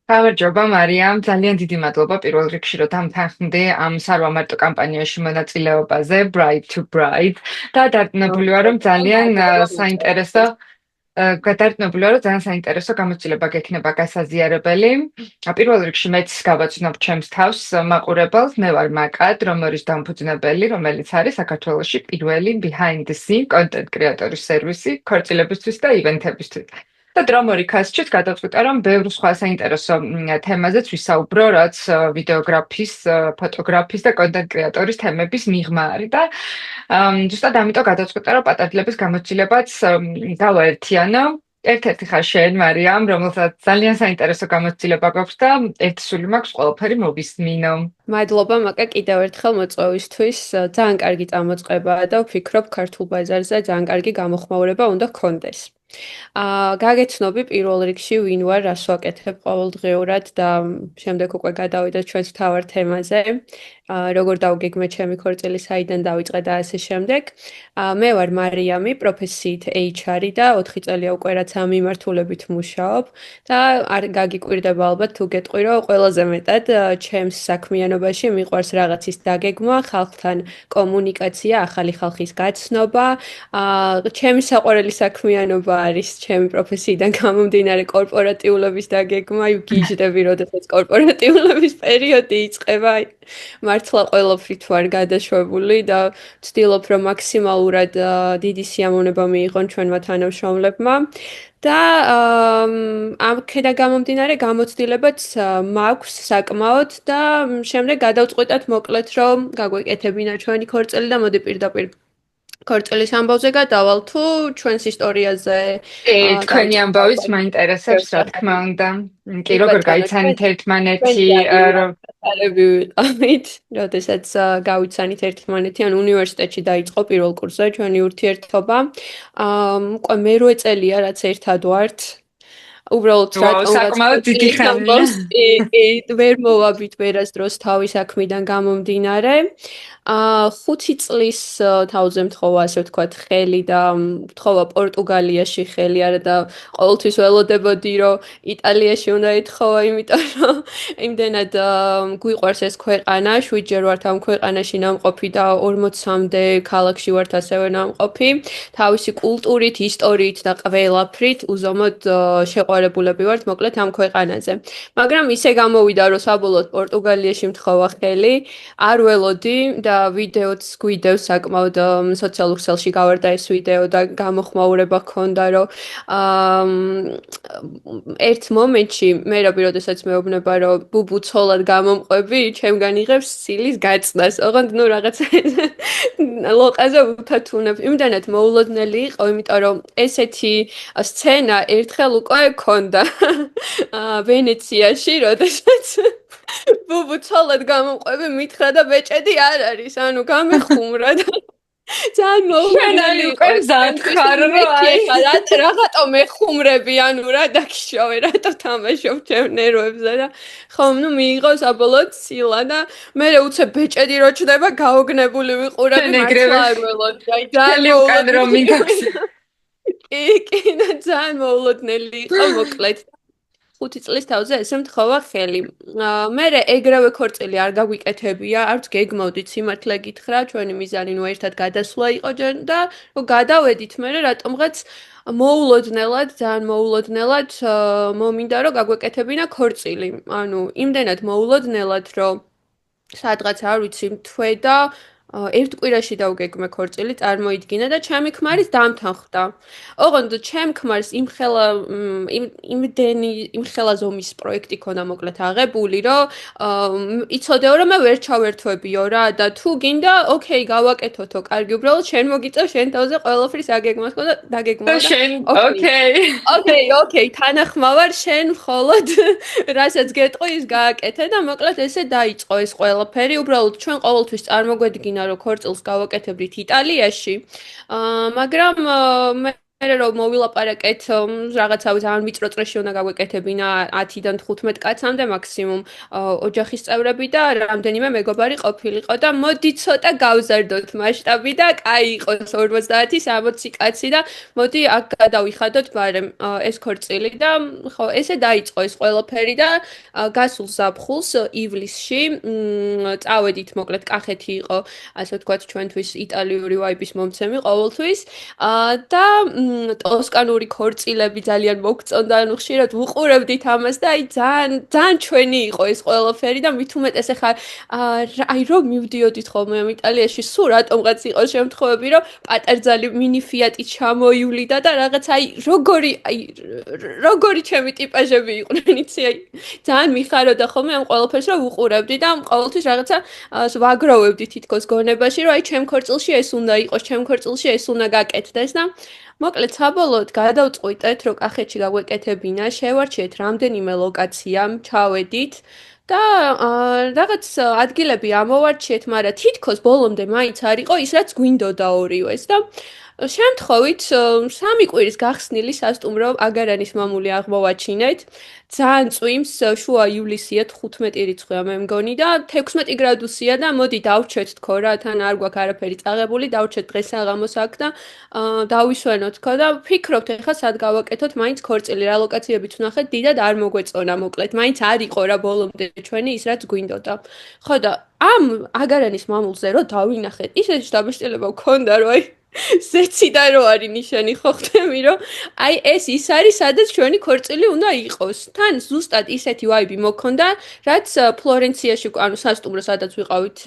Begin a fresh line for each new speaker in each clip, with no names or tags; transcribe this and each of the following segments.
გამარჯობა მარიამ, ძალიან დიდი მადლობა პირველ რიგში, რომ დამთანხმდი ამ სარვამარტო კამპანიაში მონაწილეობაზე, Bride to Bride და დარწმუნებული ვარ, რომ ძალიან საინტერესო გადარწმუნებული ვარ, რომ ძალიან საინტერესო გამოცდილება გექნება გასაზიარებელი. პირველ რიგში მეც გავაცნობ ჩემს თავს მაყურებელს, მე ვარ მაკად, რომლის დამფუძნებელი, რომელიც არის საქართველოში პირველი behind the scene content creator სერვისი ქორწილებისთვის და ივენთებისთვის. და დრომორი ქასჩიც გადავწყვიტა, რომ ბევრ სხვა საინტერესო თემაზეც ვისაუბრო, რაც ვიდეოგრაფის, ფოტოგრაფის და კონტენტ კრეატორის თემების მიღმა არის და ზუსტად ამიტომ გადავწყვიტა, რომ პატარძლების გამოცდილებაც გავაერთიანო. ერთ-ერთი ხარ შენ, მარიამ, რომელსაც ძალიან საინტერესო გამოცდილება გაქვს და ერთი სული მაქვს ყველაფერი მოვისმინო.
მადლობა მაკა კიდევ ერთხელ მოწვევისთვის. ძალიან კარგი წამოწყებაა და ვფიქრობ ქართულ ბაზარზე ძალიან კარგი გამოხმაურება უნდა გქონდეს. გაგეცნობი პირველ რიგში ვინ ვარ, რას ვაკეთებ ყოველდღიურად და შემდეგ უკვე გადავიდეთ ჩვენს მთავარ თემაზე. როგორ დავგეგმე ჩემი ქორწილი, საიდან დავიწყე და ასე შემდეგ. მე ვარ მარიამი, პროფესიით HR-ი და 4 წელია უკვე რაც ამ მიმართულებით მუშაობ და არ გაგიკვირდება ალბათ თუ გეტყვი, რომ ყველაზე მეტად ჩემს საქმიანობაში მიყვარს რაღაცის დაგეგმა, ხალხთან კომუნიკაცია, ახალი ხალხის გაცნობა. ჩემი საყვარელი საქმიანობა არის ჩემი პროფესიიდან გამომდინარე კორპორატიულობის დაგეგმა, ვგიჟდები, როდესაც კორპორატიულობის პერიოდი იწყება. მართლა ყველაფრით ვარ გადაშვებული და ვცდილობ, რომ მაქსიმალურად დიდი სიამოვნება მიიღონ ჩვენმა თანამშრომლებმა. და ამქედა გამომდინარე გამოცდილებაც მაქვს საკმაოდ და შემდეგ გადავწყვიტეთ მოკლედ, რომ გაგვეკეთებინა ჩვენი ქორწილი და მოდი პირდაპირ ქორწილის ამბავზე გადავალ თუ ჩვენს ისტორიაზე.
თქვენი ამბავიც მაინტერესებს, რა თქმა უნდა. კი, როგორ გაიცანით ერთმანეთი,
არები ვიყავით, როდესაც გავიცანით ერთმანეთი, ან უნივერსიტეტში დაიწყო პირველ კურსზე ჩვენი ურთიერთობა. უკვე მერვე წელია, რაც ერთად ვართ. უბრალოდ
საკმაოდ დიდი ხანია.
ვერ მოვაბით ვერასდროს თავის საქმიდან გამომდინარე. 5 წლის თავზე მთხოვა, ასე ვთქვათ, ხელი და მთხოვა პორტუგალიაში ხელი არა და ყოველთვის ველოდებოდი, რომ იტალიაში უნდა ეთხოვა, იმიტომ რომ იმდენად გვიყვარს ეს ქვეყანა, 7-ჯერ ვართ ამ ქვეყანაში ნამყოფი და 40-მდე ქალაქში ვართ ასევე ნამყოფი. თავისი კულტურით, ისტორიით და ყველაფრით უზომოდ შეყვარებულები ვართ მოკლედ ამ ქვეყანაზე. მაგრამ ისე გამოვიდა, რომ საბოლოოდ პორტუგალიაში მთხოვა ხელი, არ ველოდი და ვიდეოც გვიდევს საკმაოდ სოციალურ ქსელში გავარდა ეს ვიდეო და გამოხმაურება ჰქონდა, რომ ერთ მომენტში მე როდესაც მეუბნება, რომ ბუბუ ცოლად გამომყვები, ჩემგან იღებს სილის გაწნას. ოღონდ ნუ რაღაცა ლოყაზე უთათუნებ. იმდანაც მოულოდნელი იყო, იმიტომ რომ ესეთი სცენა ერთხელ უკვე ქონდა ვენეციაში, როდესაც ბუბუ ცოლად გამომყვები მითხრა და ბეჭედი არ არის, ანუ გამეხუმრა და ძალიან მოულოდნელი იყო. რატო მეხუმრები, ანუ რა დაგიშოვე, რატო თამაშობ ჩემ ნერვებზე და ხომ ნუ მიიღო საბოლოოდ სილა და მე უცებ ბეჭედი რო ჩდება გაოგნებული ვიყურები მართლა არ ველოდი.
ძალიან უკან რომ მიგაქვს.
კი, ძალიან მოულოდნელი იყო მოკლედ. 5 წლის თავზე ესე მთხოვა ხელი. მე ეგრევე ქორწილი არ გაგვიკეთებია, არც გეგმავდით სიმართლე გითხრა, ჩვენი მიზანი ნუ ერთად გადასვლა იყო და რომ გადავედით მე რატომღაც მოულოდნელად, ძალიან მოულოდნელად მომინდა რომ გაგვეკეთებინა ქორწილი. ანუ იმდენად მოულოდნელად, რომ სადღაც არ ვიცი, თვე და ერთ კვირაში დავგეგმე ქორწილი, წარმოიდგინე და ჩემი ქმარის დამთანხმდა. ოღონდ ჩემ ქმარს იმხელა ზომის პროექტი ქონდა მოკლედ აღებული, რომ იცოდეო რომ მე ვერ ჩავერთვებიო რა და თუ გინდა, ოკეი, გავაკეთოთო, კარგი, უბრალოდ შენ მოგიწევ შენ თავზე ყველაფრის აგეგმას და დაგეგმა და
შენ ოკეი,
თანახმა ვარ შენ მხოლოდ რასაც გეტყვი ის გააკეთე და მოკლედ ესე დაიწყო ეს ყველაფერი, უბრალოდ ჩვენ ყოველთვის წარმოგვედგინა რომ ქორწილს გავაკეთებდით იტალიაში, მაგრამ მერე რომ მოვილაპარაკეთ რაღაცა ძალიან ვიწრო წრეში უნდა გაგვეკეთებინა 10-დან 15 კაცამდე მაქსიმუმ ოჯახის წევრები და რამდენიმე მეგობარი ყოფილიყო და მოდი ცოტა გავზარდოთ მასშტაბი და კაი იყოს 50-60 კაცი და მოდი აქ გადავიხადოთ ბარემ ეს ქორწილი და ხო ესე დაიწყო ეს ყველაფერი და გასულ ზაფხულს ივლისში წავედით მოკლედ კახეთი იყო ასე ვთქვათ ჩვენთვის იტალიური ვაიბის მომცემი ყოველთვის და ტოსკანური ქორწილები ძალიან მოგწონდა, ანუ ხშირად ვუყურებდით ამას და აი ძალიან ძალიან ჩვენი იყო ეს ყველაფერი და მით უმეტეს ახლა აი რომ მივდიოდით ხოლმე ამ იტალიაში, სულ რატომღაც იყო შემთხვევები, რომ პატარძალი მინი ფიატი ჩამოივლიდა და რაღაც აი როგორი ჩემი ტიპაჟები იყვნენ, იცი აი ძალიან მიხაროდა ხოლმე ამ ყველაფერს რომ ვუყურებდი და ყოველთვის რაღაცა ვაგროვებდი თითქოს გონებაში, რომ აი ჩემ ქორწილში ეს უნდა იყოს, ჩემ ქორწილში ეს უნდა გაკეთდეს და მოკლედ საბოლოოდ გადავწყვიტეთ, რომ კახეთში გაგვეკეთებინა, შევარჩიეთ რამდენიმე ლოკაცია, ჩავედით და რაღაც ადგილები ამოვარჩიეთ, მაგრამ თითქოს ბოლომდე მაინც არ იყო ის, რაც გვინდოდა ორივეს და შემთხვევით სამი კვირის გახსნილი სასტუმრო აგარანის მამული აღმოვაჩინეთ. ძალიან წვიმს შუა ივლისია 15 რიცხვია მე მგონი და 16 გრადუსია და მოდი დავჩეთ თქო რა თან არ გვაქვს არაფერი წაღებული დავჩეთ დღესაღამოს აქ და დავისვენოთ თქო და ვფიქრობთ ეხლა სად გავაკეთოთ მაინც ქორწილი რა ლოკაციებიც ვნახეთ დიდად არ მოგვეწონა მოკლედ მაინც არ იყო რა ბოლომდე ჩვენი ის რაც გვინდოდა ხო და ამ აგარანის მამულზე რო დავინახეთ ისეთი დაბეჭდილება მქონდა რომ აი ზეცი და რო არის ნიშანი ხო ხდები რომ აი ეს ის არის სადაც ჩვენი ქორწილი უნდა იყოს თან ზუსტად ისეთი ვაიბი მოქონდა რაც ფლორენციაში ანუ სასტუმრო სადაც ვიყავით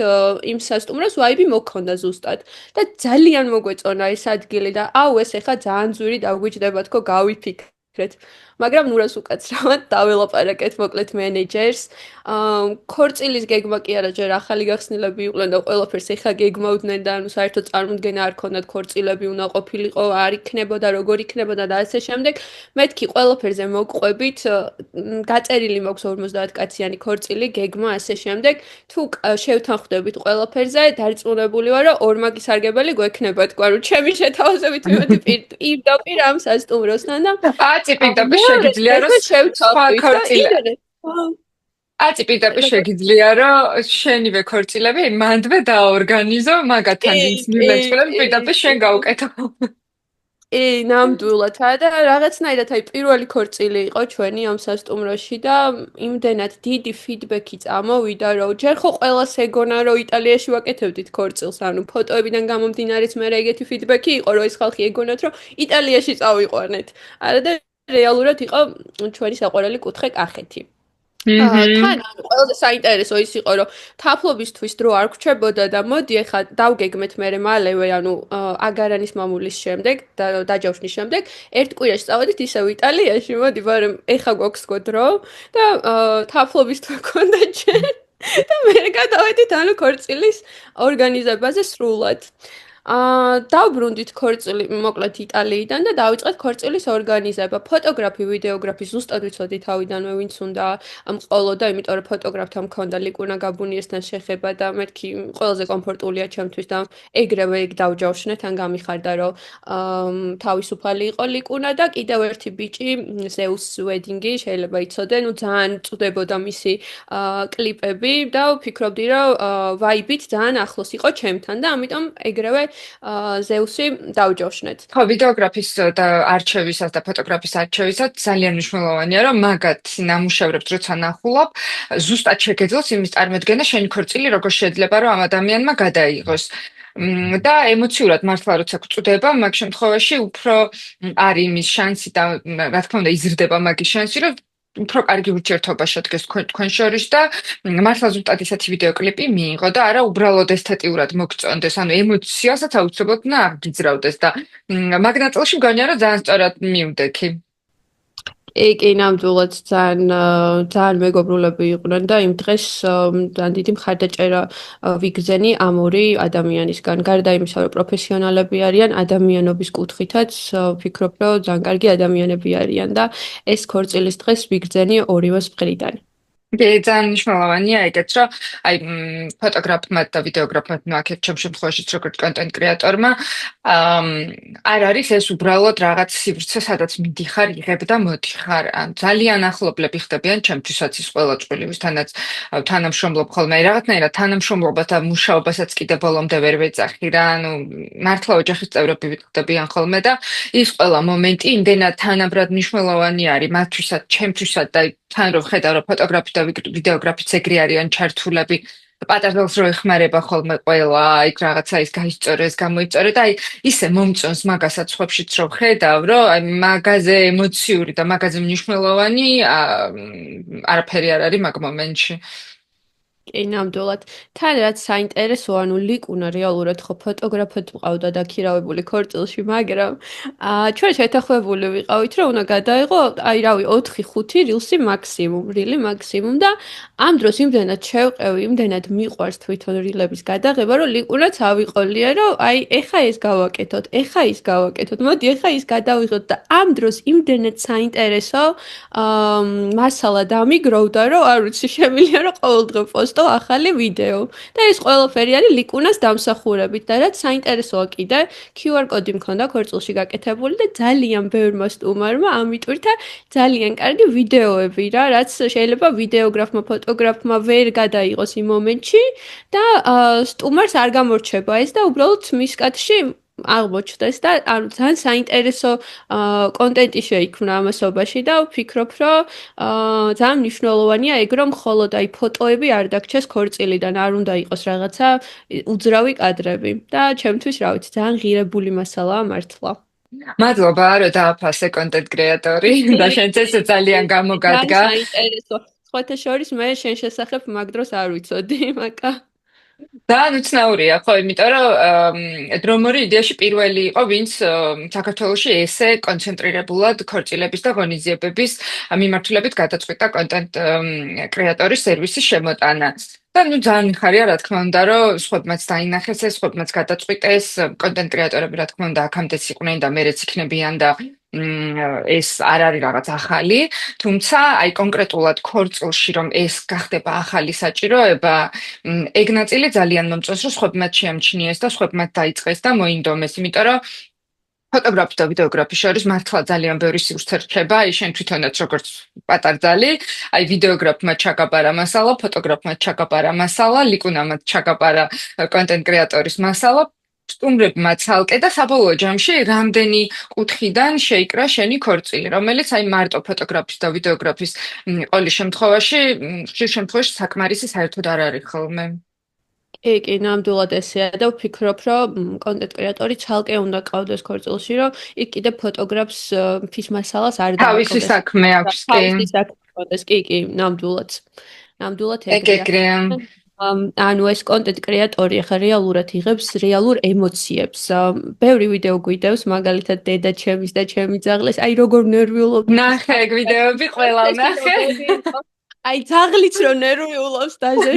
იმ სასტუმროს ვაიბი მოქონდა ზუსტად და ძალიან მოგვეწონა ეს ადგილი და აუ ეს ეხა ძალიან ძვირი დაგვიჯდება თქო გავიფიქრეთ მაგრამ ნურას უკაცრავად დაველაპარაკეთ მოკლედ მენეჯერს ქორწილის გეგმა კი არა ჯერ ახალი გახსნილები იყვნენ და ყველაფერს ეხა გეგმავდნენ და ანუ საერთოდ წარმოდგენა არ ქონდათ ქორწილები უნდა ყოფილიყო არ იქნებოდა როგორ იქნებოდა და ასე შემდეგ მეთქი ყველაფერზე მოგყვებით გაწერილი მაქვს 50 კაციანი ქორწილი გეგმა ასე შემდეგ თუ შევთანხმდებით ყველაფერზე დარწმუნებული ვარ რომ ორმაგი სარგებელი გვექნება თქვა რომ ჩემი შეთავაზებით მივედი პირდაპირ ამ სასტუმროსთან და
აწიპინტაპი შეგიძლია რომ სხვა ქორწილები აწიპინტაპი შეგიძლია რომ შენივე ქორწილები მანდვე დაორგანიზო მაგათთან ვინც მიმეწყლებს პირდაპირ შენ გავუკეთო
ნამდვილად და რაღაცნაირად აი პირველი ქორწილი იყო ჩვენი ამ სასტუმროში და იმდენად დიდი ფიდბექი წამოვიდა რომ ჯერ ხო ყველას ეგონა რომ იტალიაში ვაკეთებდით ქორწილს ანუ ფოტოებიდან გამომდინარეც მე ეგეთი ფიდბექი იყო რომ ეს ხალხი ეგონათ რომ იტალიაში წავიყვანეთ არა და რეალურად იყო ჩვენი საყვარელი კუთხე კახეთი თან ყველაზე საინტერესო ის იყო რომ თაფლობისთვის დრო არ გრჩებოდა და მოდი ახლა დავგეგმეთ მე მალევე ანუ აგარანის მამულის შემდეგ და დაჯავშნის შემდეგ ერთ კვირაში წავედით ისევ იტალიაში მოდი მაგრამ ახლა გვაქვს დრო და თაფლობის თქო გქონდა ჯერ და მე გადავედით ანუ ქორწილის ორგანიზებაზე სრულად დავბრუნდით ქორწილი მოკლედ იტალიიდან და დავიწყეთ ქორწილის ორგანიზება. ფოტოგრაფი, ვიდეოგრაფი ზუსტად ვიცოდი თავიდანვე ვინც უნდა მყოლოდა, იმიტომ რომ ფოტოგრაფთან მქონდა ლიკუნა გაბუნიესთან შეხება და მეთქი ყველაზე კომფორტულია ჩემთვის და ეგრევე ეგ დავჯავშნეთ, ან გამიხარდა რომ თავისუფალი იყო ლიკუნა და კიდევ ერთი ბიჭი ზეუს ვედინგი შეიძლება იცოდე, ну ძალიან წვდებოდა მისი კლიპები და ვფიქრობდი რომ ვაიბით ძალიან ახლოს იყო ჩემთან და ამიტომ ეგრევე ზეუსი დავჯავშნეთ.
ხო, ვიდეოგრაფის და არჩევისას და ფოტოგრაფის არჩევისას ძალიან მნიშვნელოვანია, რომ მაგათ ნამუშევრებს როცა ნახულობ, ზუსტად შეგეძლოს იმის წარმოდგენა შენი ქორწილი როგორ შეიძლება რომ ამ ადამიანმა გადაიღოს. და ემოციურად მართლა როცა გვწვდება, მაგ შემთხვევაში უფრო არის იმის შანსი და რა თქმა უნდა იზრდება მაგის შანსი, რომ უფრო კარგი ურთიერთობა შედგეს თქვენ შორის და მართლა ზუსტად ისეთი ვიდეოკლიპი მიიღო და არა უბრალოდ ესთეტიურად მოგწონდეს, ანუ ემოციასაც აუცილებლად უნდა აღგიძრავდეს და მაგ ნაწილში მგონია რომ ძალიან სწორად მივდექი.
კი, ნამდვილად ძალიან მეგობრულები იყვნენ და იმ დღეს ძალიან დიდი მხარდაჭერა ვიგრძენი ამ ორი ადამიანისგან. გარდა იმისა, რომ პროფესიონალები არიან, ადამიანობის კუთხითაც ვფიქრობ, რომ ძალიან კარგი ადამიანები არიან და ეს ქორწილის დღეს ვიგრძენი ორივეს მხრიდან.
ძალიან მნიშვნელოვანია ეგეც, რომ აი ფოტოგრაფმა და ვიდეოგრაფმა აქეთ ჩემ შემთხვევაში როგორც კონტენტ კრეატორმა არ არის ეს უბრალოდ რაღაც სივრცე, სადაც მიდიხარ, იღებ და მოდიხარ. ან ძალიან ახლობლები ხდებიან ჩემთვისაც ის ყველა წვლილი, ვისთანაც თანამშრომლობ ხოლმე. რაღაცნაირად თანამშრომლობა და მუშაობასაც კიდე ბოლომდე ვერ ვეძახი რა. ანუ მართლა ოჯახის წევრები ვიხდებიან ხოლმე და ის ყველა მომენტი იმდენად თანაბრად მნიშვნელოვანი არის მათთვისაც, ჩემთვისაც და თან რო ხედავ რომ ფოტოგრაფი და ვიდეოგრაფიც ეგრე არიან ჩართულები პატარდელს რო ეხმარება ხოლმე ყველა იქ რაღაცა ის გაისწორეს გამოიწორე და აი ისე მომწონს მაგასაც ხვებშიც რო ხედავ რომ აი მაგაზე ემოციური და მაგაზე მნიშვნელოვანი არაფერი არ არის მაგ მომენტში
კი, ნამდვილად. თან რაც საინტერესო, ანუ ლიკუნა რეალურად ხო ფოტოგრაფად ვყავდა დაქირავებული ქორწილში, მაგრამ ჩვენ შეთანხმებული ვიყავით, რომ უნდა გადაიღო, აი რავი, 4-5 რილსი მაქსიმუმ, რილი მაქსიმუმ და ამ დროს იმდენად შევყევი, იმდენად მიყვარს თვითონ რილების გადაღება, რომ ლიკუნაც ავიყოლია, რომ აი ეხა ეს გავაკეთოთ, ეხა ის გავაკეთოთ, მოდი ეხა ის გადავიღოთ და ამ დროს იმდენად საინტერესო მასალა დამიგროვდა, რომ არ ვიცი, შემიძლია რომ ყოველდღე პოსტო ახალი ვიდეო. და ეს ყველაფერი არის ლიკუნას დამსახურებით და რაც საინტერესოა კიდე, QR კოდი მქონდა ქორწილში გაკეთებული და ძალიან ბევრმა სტუმარმა ამიტვირთა ძალიან კარგი ვიდეოები რა, რაც შეიძლება ვიდეოგრაფმა, ფოტოგრაფმა ვერ გადაიღოს იმ მომენტში და სტუმარს არ გამორჩება ეს და უბრალოდ მის კადრში აღმოჩნდეს და ანუ ძალიან საინტერესო კონტენტი შეიქმნა ამასობაში და ვფიქრობ, რომ ძალიან მნიშვნელოვანია ეგ რომ მხოლოდ აი ფოტოები არ დაგჩეს ქორწილიდან, არ უნდა იყოს რაღაცა უძრავი კადრები და ჩემთვის რა ვიცი, ძალიან ღირებული მასალაა მართლა.
მადლობა რომ დააფასე კონტენტ კრეატორი და შენც ეს ძალიან გამოგადგა
ძალიან საინტერესო. სხვათა შორის მე შენ შესახებ მაგ დროს არ ვიცოდი, მაკა
და უცნაურია ხო, იმიტომ რომ დრომორი იდეაში პირველი იყო, ვინც საქართველოში ესე კონცენტრირებულად ქორწილების და ღონისძიებების მიმართულებით გადაწყვიტა კონტენტ კრეატორის სერვისის შემოტანა. და ნუ ძალიან მიხარია, რა თქმა უნდა, რომ სხვებმაც დაინახეს ეს, სხვებმაც გადაწყვიტეს, კონტენტ კრეატორები, რა თქმა უნდა, აქამდეც იყვნენ და მერეც იქნებიან და ეს არ არის რაღაც ახალი, თუმცა აი კონკრეტულად ქორწილში რომ ეს გახდება ახალი საჭიროება, ეგ ნაწილი ძალიან მომწონს, რომ სხვებმაც შეამჩნიეს და სხვებმაც დაიწყეს და მოინდომეს, იმიტომ რომ ფოტოგრაფი და ვიდეოგრაფი შორის მართლა ძალიან ბევრი სივრცე რჩება, აი შენ თვითონაც როგორც პატარძალი, აი ვიდეოგრაფმა ჩაგაბარა მასალა, ფოტოგრაფმა ჩაგაბარა მასალა, ლიკუნამაც ჩაგაბარა კონტენტ კრეატორის მასალა, სტუმრებმა ცალკე და საბოლოო ჯამში რამდენი კუთხიდან შეიკრა შენი ქორწილი, რომელიც აი მარტო ფოტოგრაფის და ვიდეოგრაფის ყოველ შემთხვევაში, ხშირ შემთხვევაში საკმარისი საერთოდ არ არის ხოლმე.
კი, ნამდვილად ესეა და ვფიქრობ, რომ კონტენტ კრეატორი ცალკე უნდა ყავდეს ქორწილში, რომ იქ კიდე ფოტოგრაფს ფის მასალას არ
თავისი
დააკლდეს.
საქმე აქვს, კი.
თავისი საქმე ყავდეს, კი, ნამდვილად. ნამდვილად
ეგ
ეგრეა.
ეგრეა.
ანუ ეს კონტენტ კრეატორი ახლა რეალურად იღებს რეალურ ემოციებს. ბევრი ვიდეო გვიდევს, მაგალითად დედა ჩემის და ჩემი ძაღლის, აი როგორ ნერვიულობ.
ნახე ეგ ვიდეოები ყველა ნახე.
აი ძაღლიც რო ნერვიულობს დაჟე.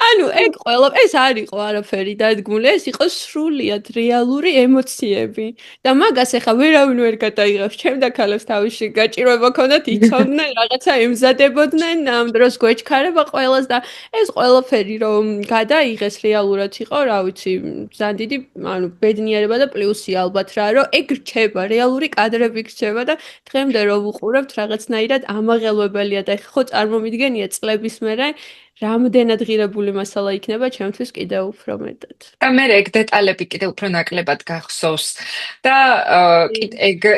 ანუ ეგ ყველა ეს არ იყო არაფერი დადგმული, ეს იყო სრულიად რეალური ემოციები. და მაგას ახლა ვერავინ ვერ გადაიღებს, ჩემდა ქალებს თავში გაჭირვება ქონდათ, იცოდნენ, რაღაცა ემზადებოდნენ, ამ დროს გვეჩქარება ყველას და ეს ყველაფერი რომ გადაიღეს რეალურად იყო, რა ვიცი, ძალიან დიდი, ანუ ბედნიერება და პლუსი ალბათ რა, რომ ეგ რჩება, რეალური კადრები რჩება და დღემდე რომ ვუყურებთ რაღაცნაირად ამაღელვებელია და ხო წარმომიდგენია წლების მერე რამდენად ღირებული მასალა იქნება ჩემთვის კიდევ უფრო მეტად.
და მე ეგ დეტალები კიდე უფრო ნაკლებად გახსოვს და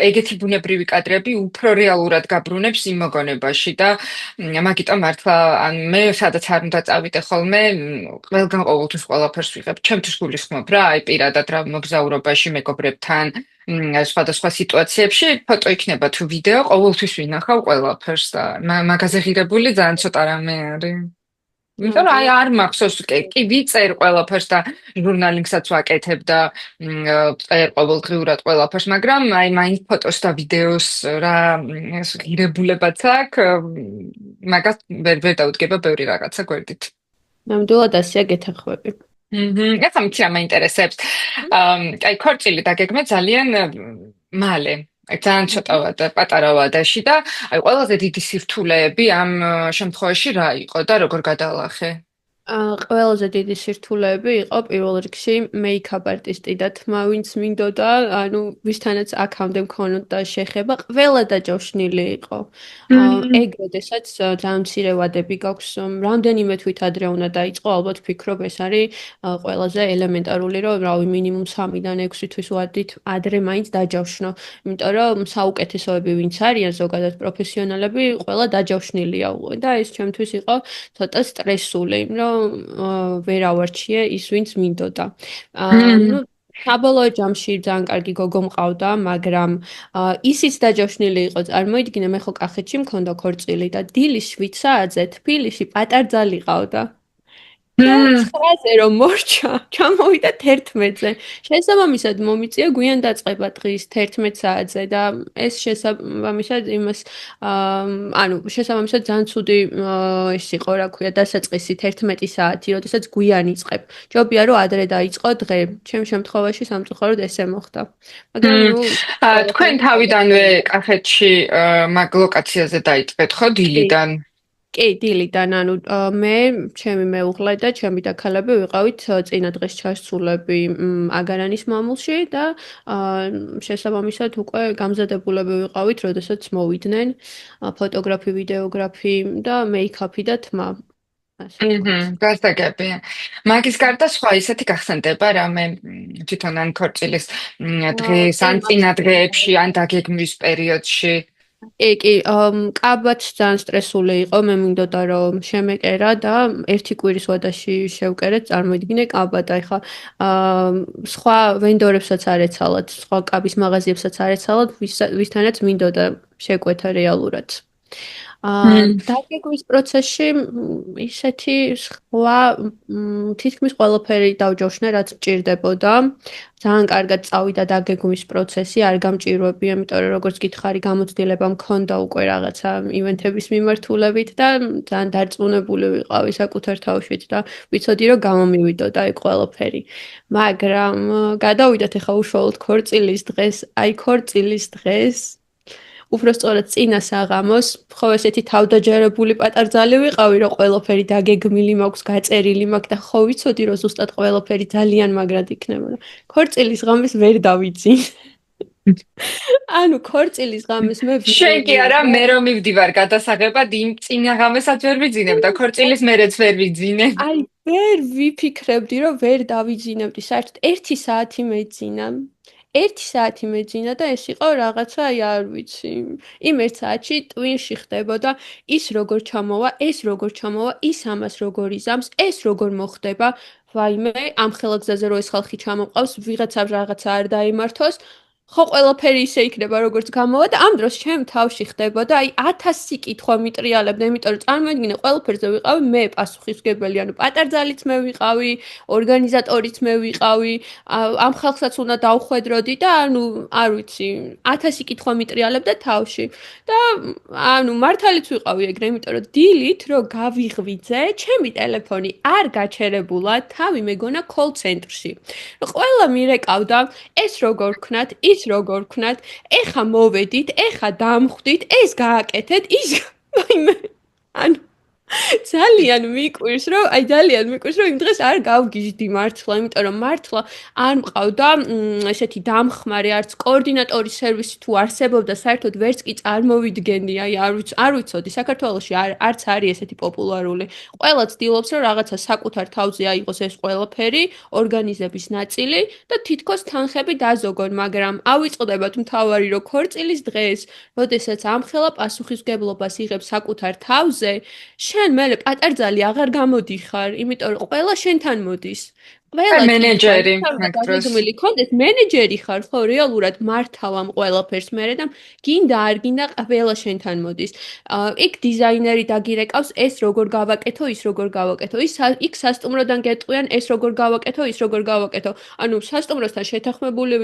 ეგეთი ბუნებრივი კადრები უფრო რეალურად გაბრუნებს იმ მოგონებაში და მაგიტომ მართლა ან მე სადაც არ უნდა წავიდე ხოლმე ყველგან ყოველთვის ყველაფერს ვიღებ ჩემთვის გულისხმობ რა აი პირადად რა მოგზაურობაში მეგობრებთან სხვადასხვა სიტუაციებში ფოტო იქნება თუ ვიდეო ყოველთვის ვინახავ ყველაფერს და მაგაზე ღირებული ძალიან ცოტა რამე არის იმიტომ რომ აი არ მახსოვს კი ვიწერ ყველაფერს და ჟურნალინგსაც ვაკეთებ და წერ ყოველდღიურად ყველაფერს, მაგრამ აი მაინც ფოტოს და ვიდეოს რა ღირებულებაც აქვს, მაგას ვერ დაუდგება ბევრი რაღაცა გვერდით.
ნამდვილად ასეა გეთანხმები.
ეხლა მითხრა მაინტერესებს. აი ქორწილი დაგეგმე ძალიან მალე. ძალიან ცოტა პატარა ვადაში და აი ყველაზე დიდი სირთულეები ამ შემთხვევაში რა იყო და როგორ გადაალახე?
ყველაზე დიდი სირთულეები იყო პირველ რიგში მეიქაპ არტისტი და თმა, ვინც მინდოდა, ანუ ვისთანაც აქამდე მქონოდა შეხება, ყველა დაჯავშნილი იყო.
მმ.
ეგ როდესაც ძალიან მცირე ვადები გაქვს, რამდენიმე თვით ადრე უნდა დაიწყო, ალბათ ფიქრობ ეს არის ყველაზე ელემენტარული, რომ რავი, მინიმუმ 3-დან 6 თვის ვადით ადრე მაინც დაჯავშნო. იმიტომ რომ საუკეთესოები ვინც არიან ზოგადად პროფესიონალები, ყველა დაჯავშნილია და ეს ჩემთვის იყო ცოტა სტრესული, რომ ვერ ავარჩიე ის, ვინც მინდოდა. ნუ
მმ.
საბოლოო ჯამში ძალიან კარგი გოგო მყავდა, მაგრამ ისიც დაჯავშნილი იყო. წარმოიდგინე, მე ხო კახეთში მქონდა ქორწილი და დილის 7 საათზე თბილისში პატარძალი ყავდა. და
მმ.
9-ზე რომ მორჩა, ჩამოვიდა 11-ზე. შესაბამისად მომიწია გვიან დაწყება დღის 11 საათზე და ეს შესაბამისად იმას ანუ შესაბამისად ძალიან ცუდი ის იყო, რა ქვია, დასაწყისი 11 საათი, როდესაც გვიან იწყებ. ჯობია რომ ადრე დაიწყო დღე. ჩემ შემთხვევაში სამწუხაროდ ესე მოხდა. მაგრამ
მმ.
ნუ
თქვენ თავიდანვე კახეთში მაგ ლოკაციაზე დაიწყეთ ხო დილიდან?
კი, დილიდან, ანუ მე, ჩემი მეუღლე და ჩემი დაქალები ვიყავით წინა დღეს ჩასულები აგარანის მამულში და შესაბამისად უკვე გამზადებულები ვიყავით, როდესაც მოვიდნენ ფოტოგრაფი, ვიდეოგრაფი და მეიქაპი და თმა. ასე ვთქვათ.
გასაგები. მაგის გარდა სხვა ისეთი გახსენდება რამე თვითონ ან ქორწილის დღეს,
კი,
ან წინა
მაგალითად.
დღეებში, ან დაგეგმვის პერიოდში.
კი, კაბაც ძალიან სტრესული იყო, მე მინდოდა რომ შემეკერა და ერთი კვირის ვადაში შევკერეთ, წარმოიდგინე კაბა და ეხლა სხვა ვენდორებსაც არ ეცალათ, სხვა კაბის მაღაზიებსაც არ ეცალათ, ვისთანაც მინდოდა შეკვეთა რეალურად.
მმ.
დაგეგმვის პროცესში ისეთი სხვა თითქმის ყველაფერი დავჯავშნე, რაც მჭირდებოდა. ძალიან კარგად წავიდა დაგეგმვის პროცესი, არ გამჭირვები, იმიტომ რომ როგორც გითხარი, გამოცდილება მქონდა უკვე რაღაცა ივენთების მიმართულებით და ძალიან დარწმუნებული ვიყავი საკუთარ თავშიც და ვიცოდი, რომ გამომივიდოდა ეგ ყველაფერი. მაგრამ გადავიდათ ახლა უშუალოდ ქორწილის დღეს, აი ქორწილის დღეს უბრალოდ წინა საღამოს, ხო ესეთი თავდაჯერებული პატარძალი ვიყავი, რომ ყველაფერი დაგეგმილი მაქვს, გაწერილი მაქვს და ხო ვიცოდი, რომ ზუსტად ყველაფერი ძალიან მაგრად იქნებოდა. ქორწილის ღამეს ვერ დავიძინე. ანუ ქორწილის ღამეს მე
შენ კი
ვიყავი.
არა, მე რომ მივდივარ გადასაღებად, იმ წინა ღამესაც ვერ ვიძინებ და ქორწილის მერეც ვერ ვიძინებ.
აი, ვერ ვიფიქრებდი, რომ ვერ დავიძინებდი. საერთოდ 1 საათი მეძინა. 1 საათი მეძინა და ეს იყო რაღაცა, აი, არ ვიცი. იმ 1 საათში ტვინში ხდებოდა ის როგორ ჩამოვა, ეს როგორ ჩამოვა, ის ამას როგორ იზამს, ეს როგორ მოხდება. ვაიმე, ამ ხელაგზაზე რო ეს ხალხი ჩამოყავს, ვიღაცამ რაღაცა არ დაიმართოს. ხო ყველაფერი ისე იქნება როგორც გამოვა და ამ დროს ჩემ თავში ხდებოდა აი 1000 კითხვა მიტრიალებდა, იმიტომ რომ წარმოიდგინე ყველაფერზე ვიყავი მე პასუხისმგებელი, ანუ პატარძალიც მე ვიყავი, ორგანიზატორიც მე ვიყავი, ამ ხალხსაც უნდა დავხვედროდი და ანუ არ ვიცი 1000 კითხვა მიტრიალებდა თავში და ანუ მართალიც ვიყავი ეგრე, იმიტომ რომ დილით რო გავიღვიძე, ჩემი ტელეფონი არ გაჩერებულა თავი მეგონა call ცენტრში. ყველა მირეკავდა ეს როგორ ვქნათ, ის როგორ ვქნათ, ეხა მოვედით, ეხა დამხვდით, ეს გააკეთეთ, ის ვაიმე. ანუ ძალიან მიკვირს, რომ აი ძალიან მიკვირს, რომ იმ დღეს არ გავგიჟდი მართლა, იმიტომ რომ მართლა არ მყავდა ესეთი დამხმარე, არც კოორდინატორის სერვისი თუ არსებობდა, საერთოდ ვერც კი წარმოვიდგენდი, აი არ ვიცოდი, საქართველოში არც არის ესეთი პოპულარული. ყველა ცდილობს, რომ რაღაცა საკუთარ თავზე აიღოს ეს ყველაფერი, ორგანიზების ნაწილი და თითქოს თანხები დაზოგონ, მაგრამ ავიწყდებათ მთავარი რომ ქორწილის დღეს, როდესაც ამხელა პასუხისმგებლობას იღებს საკუთარ თავზე, შენ მერე პატარძალი აღარ გამოდიხარ, იმიტომ რომ ყველა შენთან მოდის. ყველა
აი
კითხვა
მენეჯერი
ისე უნდა
მაგ დროს.
დაგეგმილი ქონდეს, მენეჯერი ხარ, ხო, რეალურად მართავ ამ ყველაფერს მერე და გინდა არ გინდა ყველა შენთან მოდის. იქ დიზაინერი დაგირეკავს, ეს როგორ გავაკეთო, ის როგორ გავაკეთო. იქ სასტუმროდან გეტყვიან, ეს როგორ გავაკეთო, ის როგორ გავაკეთო. ანუ სასტუმროსთან შეთანხმებული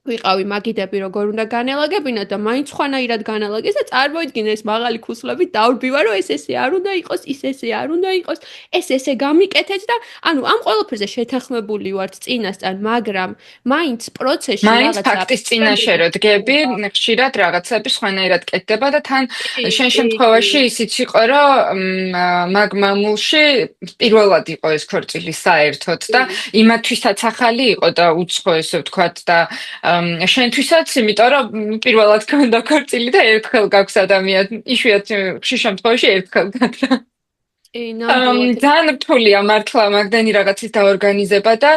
ვიყავი მაგიდები როგორ უნდა განელაგებინათ და მაინც ხვანაირად განალაგეს და წარმოიდგინე ეს მაღალი ქუსლები დავრბივა რომ ეს ესე არ უნდა იყოს ის ესე არ უნდა იყოს ეს ესე გამიკეთეთ და ანუ ამ ყველაფერზე შეთანხმებული ვართ წინასწარ მაგრამ მაინც პროცესში
მაინც
რაღაცა
ფაქტის წინაშე რო დგები, ხშირად რაღაცები სხვანაირად კეთდება და თან შენ შემთხვევაში ისიც იყო, რომ მაგ მამულში პირველად იყო ეს ქორწილი საერთოდ და იმათვისაც ახალი იყო და უცხო ესე ვთქვათ და შენთვისაც, იმიტომ რომ პირველად გქონდა ქორწილი და ერთხელ გაქვს ადამიანი, იშვიათ ხშირ შემთხვევაში ერთხელ გაქვს.
ნამდვილად
ძალიან რთულია მართლა მაგდენი რაღაცის დაორგანიზება და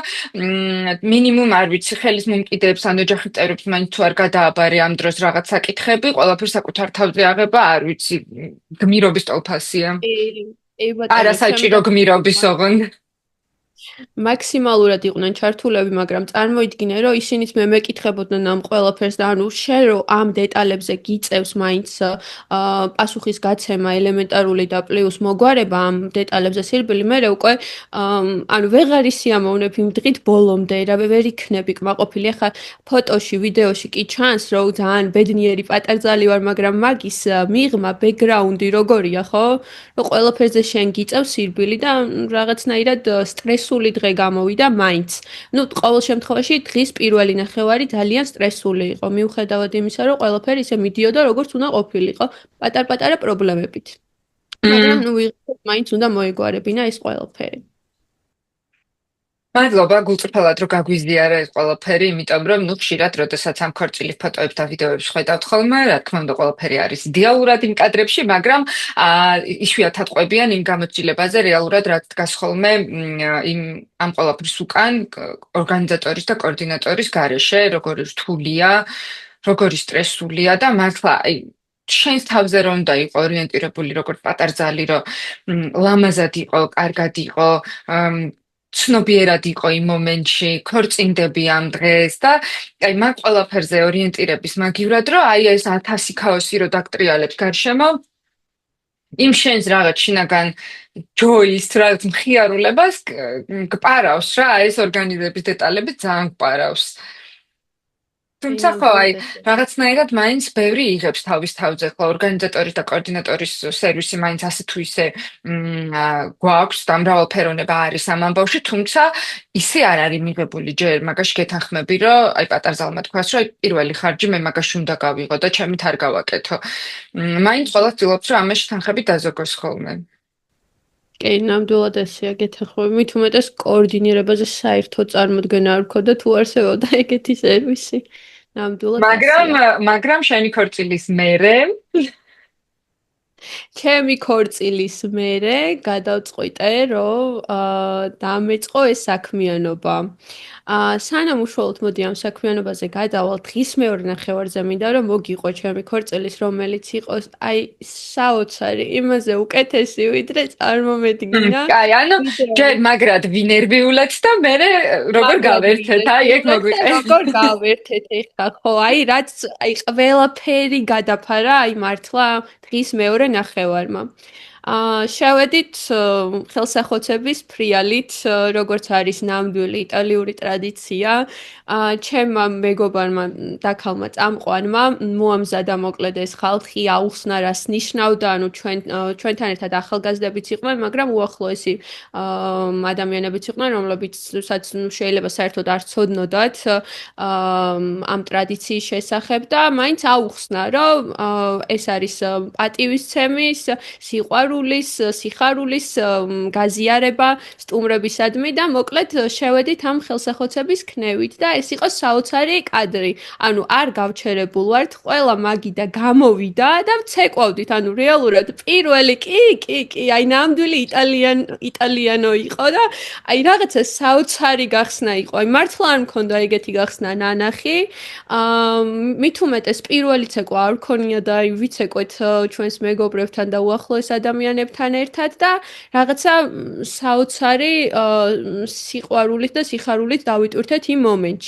მინიმუმ არ ვიცი ხელის მომკიდეებს ან ოჯახის წევრებს მაინც თუ არ გადააბარე ამ დროს რაღაც საკითხები, ყველაფერს საკუთარ თავზე აღება არ ვიცი, გმირობის ტოლფასია.
ბატონო ჩემი
არასაჭირო გმირობის ოღონდ.
მაქსიმალურად იყვნენ ჩართულები, მაგრამ წარმოიდგინე, რომ ისინიც მე მეკითხებოდნენ ამ ყველაფერს და ანუ შენ რომ ამ დეტალებზე გიწევს მაინც პასუხის გაცემა ელემენტარული და პლუს მოგვარება ამ დეტალებზე სირბილი, მე უკვე ანუ ვეღარ ისიამოვნებ იმ დღით ბოლომდე, რა ვერ იქნები კმაყოფილი. ახლა ფოტოში, ვიდეოში კი ჩანს, რომ ძალიან ბედნიერი პატარძალი ვარ, მაგრამ მაგის მიღმა, ბექგრაუნდი როგორია, ხო? რომ ყველაფერზე შენ გიწევს სირბილი და რაღაცნაირად სტრესული დღე გამოვიდა მაინც. ნუ ყოველ შემთხვევაში დღის პირველი ნახევარი ძალიან სტრესული იყო. მიუხედავად იმისა, რომ ყველაფერი ისე მიდიოდა, როგორც უნდა ყოფილიყო, პატარ-პატარა პრობლემებით. მაგრამ ნუ მაინც უნდა მოეგვარებინა ეს ყველაფერი.
მადლობა გულწრფელად რომ გაგვიზიარა ეს ყველაფერი, იმიტომ რომ ნუ ხშირად როდესაც ამ ქორწილის ფოტოებს და ვიდეოებს ხედავთ ხოლმე, რა თქმა უნდა ყველაფერი არის იდეალურად იმ კადრებში, მაგრამ იშვიათად ყვებიან იმ გამოცდილებაზე რეალურად რაც დგას ხოლმე იმ ამ ყველაფრის უკან ორგანიზატორის და კოორდინატორის გარეშე, როგორი რთულია, როგორი სტრესულია და მართლა შენს თავზე რომ უნდა იყო ორიენტირებული როგორც პატარძალი, რომ ლამაზად იყო, კარგად იყო, ცნობიერად იყო იმ მომენტში, ქორწინდები ამ დღეს და აი მაგ ყველაფერზე ორიენტირების მაგივრად, რომ აი ეს 1000 ქაოსი რო დაგტრიალებს გარშემო, იმ შენს რაღაც შინაგან ჯოის, რაღაც მხიარულებას გპარავს რა, ეს ორგანიზების დეტალები ძალიან გპარავს. თუმცა ხო, აი, რაღაცნაირად მაინც ბევრი იღებს თავის თავზე, ხო, ორგანიზატორის და კოორდინატორის სერვისი მაინც ასე თუ ისე გვაქვს და მრავალფეროვნება არის ამ ამბავში, თუმცა ისე არ არის მიღებული ჯერ მაგაში გეთანხმები, რომ აი პატარზალმა თქვას, რომ აი პირველი ხარჯი მე მაგაში უნდა გავიღო და ჩემით არ გავაკეთო. მაინც ყველა ცდილობს, რომ ამაში თანხები დაზოგოს ხოლმე.
კი, ნამდვილად ესეა გეთანხმები. მით უმეტეს კოორდინირებაზე საერთო წარმოდგენა არ მქონდა თუ არსებობდა ეგეთი სერვისი. ნამდვილად
მაგრამ შენი ქორწილის მერე
ჩემი ქორწილის მერე გადავწყვიტე, რომ დამეწყო ეს საქმიანობა. სანამ უშუალოდ მოდი ამ საქმიანობაზე გადავალ, დღის მეორე ნახევარზე მინდა რომ მოგიყო ჩემი ქორწილის, რომელიც იყოს აი საოცარი, იმაზე უკეთესი, ვიდრე წარმომედგინა.
კაი, ანუ ჯერ მაგრად ვინერვიულად და მერე როგორ გავერთეთ, აი ეგ მოგვიყევი.
როგორ გავერთეთ ეხლა, ხო, აი რაც აი ყველაფერი გადაფარა, აი მართლა დღის მეორე ნახევარმა. შევედით ხელსახოცების ფრიალით, როგორც არის ნამდვილი იტალიური ტრადიცია. ჩემმა მეგობარმა დაქალმა წამყვანმა მოამზადა მოკლედ ეს ხალხი აუხსნა რას ნიშნავდა, ანუ ჩვენთან ერთად ახალგაზრდებიც იყვნენ, მაგრამ უახლოესი ადამიანებიც იყვნენ, რომლებიცაც შეიძლება საერთოდ არ ცოდნოდათ ამ ტრადიციის შესახებ და მაინც აუხსნა, რომ ეს არის პატივისცემის, სიყვარულის, სიხარულის გაზიარება სტუმრებისადმი და მოკლედ შევედით ამ ხელსახოცების ქნევით და ეს იყო საოცარი კადრი. ანუ არ გავჩერებულ ვართ, ყველა მაგი და გამოვიდა და ვცეკვავდით, ანუ რეალურად პირველი კი, აი ნამდვილი იტალიანო იყო და აი რაღაცა საოცარი გახსნა იყო. აი მართლა არ მქონდა ეგეთი გახსნა ნანახი. მით უმეტეს პირველი ცეკვა არ მქონია და აი ვიცეკვეთ ჩვენს მეგობრებთან და უახლოეს ადამიანებთან ერთად და რაღაცა საოცარი სიყვარულით და სიხარულით დავიტვირთეთ იმ მომენტში.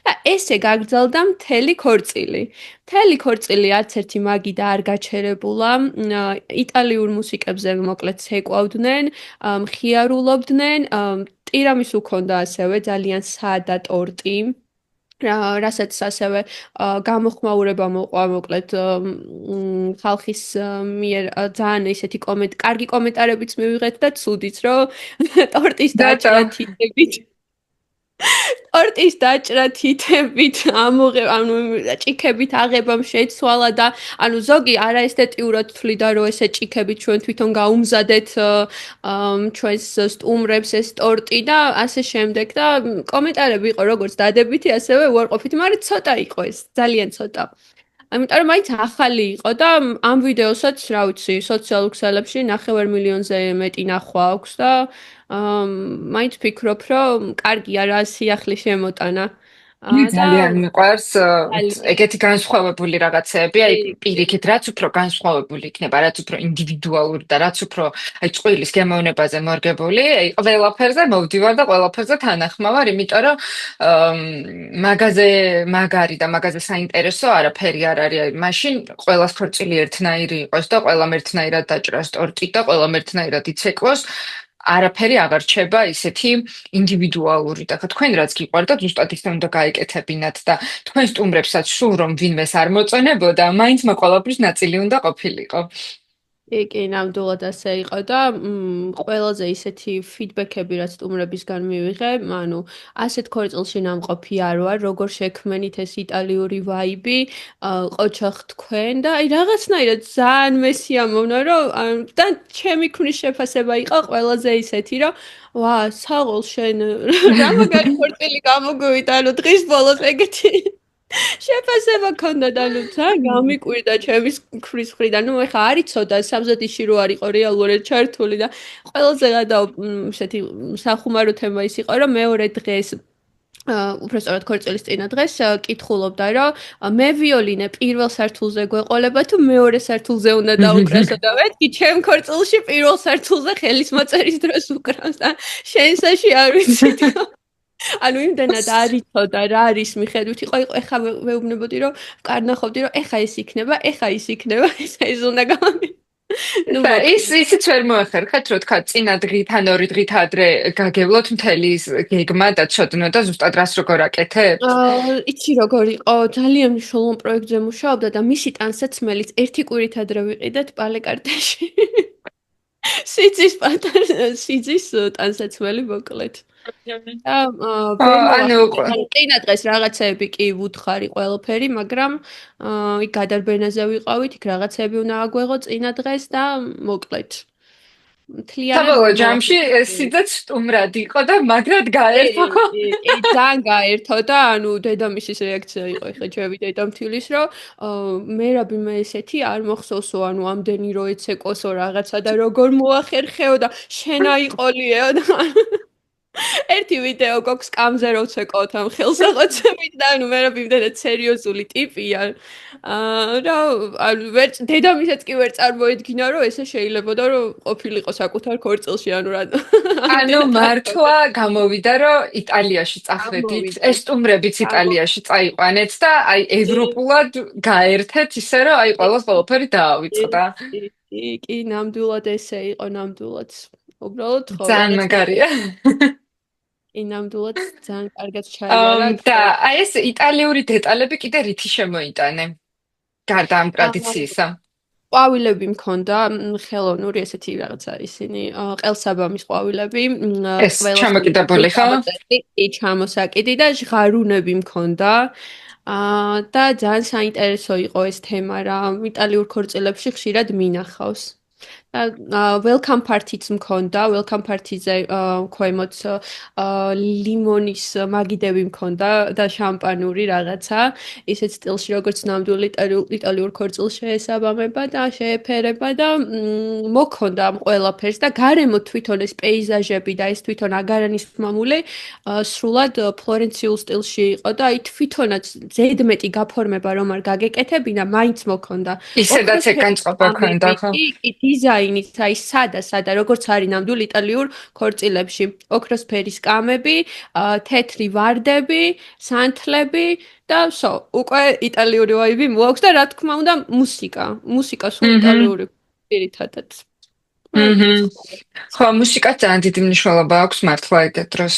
და ესე გაგრძელდა მთელი ქორწილი. მთელი ქორწილი არც ერთი მაგი და არ გაჩერებულა. იტალიურ მუსიკებზე მოკლედ ცეკვავდნენ, მხიარულობდნენ. ტირამისუ ქონდა ასევე ძალიან საადა ტორტი. რასაც ასევე გამოხმაურება მოყვა მოკლედ ხალხის მიერ ძალიან ესეთი კარგი კომენტარებიც მივიღეთ და ცუდიც რომ ტორტის დაჭრა თითებით ტორტის დაჭრა თითებით ანუ ჭიქებით აღებამ შეცვალა და ანუ ზოგი არაესთეტიურად თვლიდა რომ ესე ჭიქებით ჩვენ თვითონ გაუმზადეთ ჩვენს სტუმრებს ეს ტორტი და ასე შემდეგ და კომენტარები იყო როგორც დადებითი ასევე უარყოფითი, მაგრამ ცოტა იყო ეს, ძალიან ცოტა. ამიტომ რომ მაინც ახალი იყო და ამ ვიდეოსაც, რა ვიცი, სოციალურ ქსელებში 9 მილიონზე მეტი ნახვა აქვს და მაინც ფიქრობ, რომ კარგია რა სიახლე შემოტანა.
ძალიან მიყვარს ეგეთი განსხვავებული რაღაცეები, აი პირიქით რაც უფრო განსხვავებული იქნება, რაც უფრო ინდივიდუალური და რაც უფრო აი წვილის გემოვნებაზე მორგებული, აი ყველაფერზე მოვდივარ და ყველაფერზე თანახმავარ, იმიტომ რომ მაგაზე მაგარი და მაგაზე საინტერესო არაფერი არ არის, აი მაშინ ყველას ქორწილი ერთნაირი იყოს და ყველამ ერთნაირად დაჭრას ტორტი და ყველამ ერთნაირად იცეკვოს. არაფერი აღარ რჩება ისეთი ინდივიდუალური და თქვენ რაც გიყვარდათ ზუსტად ისე უნდა გაიკეთებინათ და თქვენ სტუმრებსაც სულ რომ ვინმეს არ მოწონებოდა მაინც მოყოლაფრის ნაწილი უნდა ყოფილიყო.
კი, ნამდვილად ასე იყო და ყველაზე ისეთი ფიდბექები რაც სტუმრებისგან მივიღე, ანუ ასეთ ქორწილში ნამყოფი არ ვარ, როგორ შექმნით ეს იტალიური ვაიბი, ყოჩახ თქვენ და აი რაღაცნაირად ძალიან მესიამოვნა, რომ და ჩემი ქმრის შეფასება იყო ყველაზე ისეთი, რომ ვა, საღოლ შენ რა მაგარი ქორწილი გამოგვივიდა, ანუ დღის ბოლოს ეგეთი შეფასება ქონდა და ნუ ძალიან გამიკვირდა ჩემის ქმრის მხრიდან. ნუ ეხა არის ცოტა სამზადისში რო არისო რეალურად ჩართული და ყველაზე ესეთი სახუმარო თემა ის იყო რომ მეორე დღეს უბრალოდ ქორწილის წინა დღეს კითხულობდა რომ მე ვიოლინე პირველ სართულზე გვეყოლება თუ მეორე სართულზე უნდა დაუკრასო და მეთქი ჩემ ქორწილში პირველ სართულზე ხელის მოწერის დროს უკრავს და შენსაში არ ვიცი ანუ იმდენად არიცოდა რა არის მიხედვით იყო ეხა ვეუბნებოდი რომ კარნახობდი რომ ეხა ეს იქნება ეხა ის იქნება ეხა ეს უნდა გამი
ნუ ისიც ვერ მოახერხეთ რომ თქვა წინა დღით ან ორი დღით ადრე გაგევლოთ მთელი გეგმა და ცოდნა და ზუსტად რას როგორ აკეთებთ?
იცი როგორ იყო ძალიან მნიშვნელოვან პროექტზე მუშაობდა და მისი ტანსაცმელიც ერთი კვირით ადრე ვიყიდეთ პალეკარტეში სიძის ტანსაცმელი მოკლედ ანუ წინა დღეს რაღაცეები კი ვუთხარი ყველაფერი, მაგრამ იქ გადარბენაზე ვიყავით, იქ რაღაცეები უნდა აგვეღო წინა დღეს და მოკლედ.
საბოლოო ჯამში სიძაც სტუმრად იყო და მაგრად გაერთო.
ძალიან გაერთო და ანუ დედამისის რეაქცია იყო ეხლა ჩემი დედამთილის რომ მერაბი მე ესეთი არ მოხსოვსო ანუ ამდენი რო ეცეკოსო რაღაცა და როგორ მოახერხეო და შენ აიყოლიეო და ერთი ვიდეო გოქს კამზე რო ცეკოთ ამ ხელსაყოთებით და ანუ მე რამდენად სერიოზული ტიპია. რა ვერ დედამისაც კი ვერ წარმოედგინა რომ ესე შეიძლებოდა რომ ყოფილიყო საკუთარ ქორწილში ანუ რა.
ანუ მართლა გამოვიდა რომ იტალიაში წახვედით, ეს სტუმრებიც იტალიაში წაიყვანეთ და აი ევროპულად გაერთეთ ისე რომ აი ყველაფერი დაავიწყდა.
კი, ნამდვილად ესე იყო ნამდვილად. უბრალოდ ხო.
ძალიან მაგარია.
ნამდვილად ძალიან კარგად ჩაიარა
და აი ეს იტალიური დეტალები კიდე რითი შემოიტანე? გარდა ამ ტრადიციისა.
ყვავილები მქონდა, ხელოვნური ესეთი რაღაცა ისინი, ყელსაბამის ყვავილები,
ეს ჩამოკიდებული ხო?
ჩამოსაკიდი და ჟღარუნები მქონდა. და ძალიან საინტერესო იყო ეს თემა რა, იტალიურ ქორწილებში ხშირად მინახავს. welcome party-ც მქონდა, welcome party-ზე ქვემოთ ლიმონის მაგიდები მქონდა და შამპანური რაღაცა, ისეთ სტილში როგორც ნამდვილ იტალიურ ქორწილს შეესაბამება და შეეფერება და მოქონდა ამ ყველაფერს და გარემოთ თვითონ ეს პეიზაჟები და ეს თვითონ აგარანის მამული სრულად ფლორენციულ სტილში იყო და აი თვითონაც ზედმეტი გაფორმება რომ არ გაგეკეთებინა, მაინც მოქონდა.
ისედაც ეკანწყობა ქონდა ხო?
დიზაინით, აი სადა, როგორც არის ნამდვილ იტალიურ ქორწილებში. ოქროს ფერის კამები, თეთრი ვარდები, სანთლები და უკვე იტალიური ვაიბი მოაქვს და რა თქმა უნდა მუსიკა სულ იტალიური პირითადად.
ხო, მუსიკა ძალიან დიდი მნიშვნელობა აქვს მართლა ეგეთ დროს.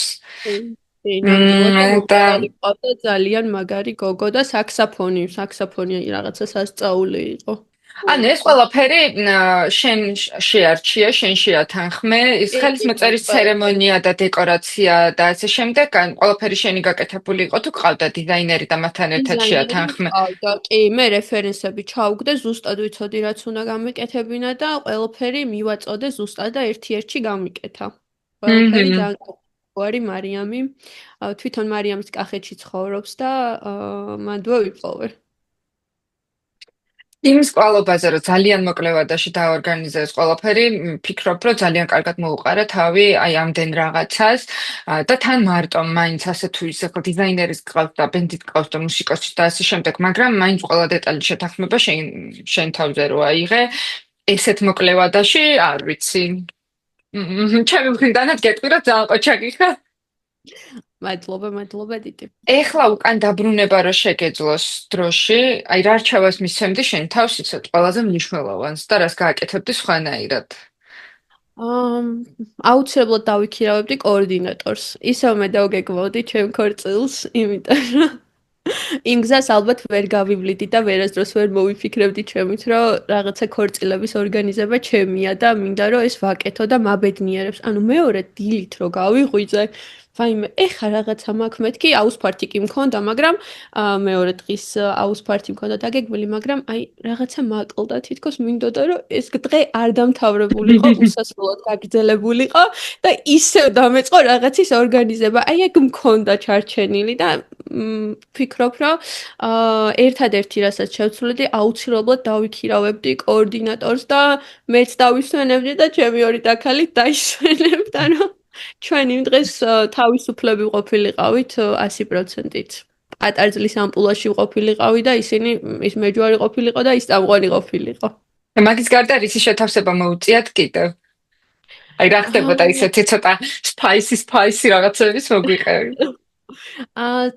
ნამდვილად და
და
მომღერალი ყავდა ძალიან მაგარი გოგო და საქსაფონი რაღაცა სასწაული იყო.
ანუ ეს ყველაფერი შენ შეარჩია, შენ შეათანხმე, ის
კი, კი,
ხელისმოწერის
ყველაფერი.
ცერემონია და დეკორაცია და ასე შემდეგ, ან ყველაფერი შენი გაკეთებული იყო თუ ყავდა დიზაინერი და მათთან ერთად
დიზაინერი
შეათანხმე?
მყავდა. კი, მე რეფერენსები ჩავუგდე, ზუსტად ვიცოდი რაც უნდა გამიკეთებინა და ყველაფერი მივაწოდე ზუსტად და ერთ-ერთში გამიკეთა. ყველაფერი
მჰმ.
ძალიან კაი მარიამი. თვითონ მარიამის კახეთში ცხოვრობს და მანდვე ვიპოვე.
იმის კვალობაზე, რომ ძალიან მოკლე ვადაში დაორგანიზეს ყველაფერი, ფიქრობ, რომ ძალიან კარგად მოუყარა თავი აი ამდენ რაღაცას და თან მარტო მაინც ასე თუ ისე ხო დიზაინერის გყავს და ბენდის გყავს და მუსიკოსის და ასე შემდეგ, მაგრამ მაინც ყველა დეტალი შეთანხმება შენ თავზე რო აიღე, ესეთ მოკლე ვადაში, არ ვიცი. ჩემი მხრიდანაც გეტყვი, რომ ძალიან ყოჩაგი ხარ.
მადლობა დიდი.
ეხლა უკან დაბრუნება რო შეგეძლოს დროში, აი რა რჩევას მისცემდი შენ თავს იცოდ ყველაზე მნიშვნელოვანს და რას გააკეთებდი სხვანაირად.
აა აუცილებლად დავიქირავებდი კოორდინატორს. ისევ მე დავგეგმავდი ჩემ ქორწილს, იმიტომ რომ იმ გზას ალბათ ვერ გავივლიდი და ვერასდროს ვერ მოვიფიქრებდი ჩემით, რომ რაღაცა ქორწილების ორგანიზება ჩემია და მინდა რომ ეს ვაკეთო და მაბედნიერებს. ანუ მეორე დილით რო გავიღვიძე, ვაიმე, ეხა რაღაცა მაქვს მეთქი, აუსფართი კი მქონდა, მაგრამ მეორე დღის აუსფართი მქონდა დაგეგმილი, მაგრამ აი რაღაცა მაკლდა, თითქოს მინდოდა რომ ეს დღე არ დამთავრებულიყო, უსასრულოდ გაგრძელებულიყო და ისევ დამეწყო რაღაცის ორგანიზება. აი ეგ მქონდა ჩარჩენილი და ვფიქრობ, რომ ერთადერთი რასაც შევცვლიდი, აუცილებლად დავიქირავებდი კოორდინატორს და მეც დავისვენებდი და ჩემი ორი დაქალით დაისვენებდა, რომ ჩვენ იმ დღეს თავისუფლები ყოფილიყავით 100%-ით. პატარძლის ამპულაში ყოფილიყავი და ისინი ის მეჯვარი ყოფილიყო და ის წამყვანი ყოფილიყო.
მაგის გარდა რისი შეთავსება მოუწიათ კიდევ? აი რა ხდებოდა ისეთი ცოტა სპაისი რაღაცების მოგვიყევი.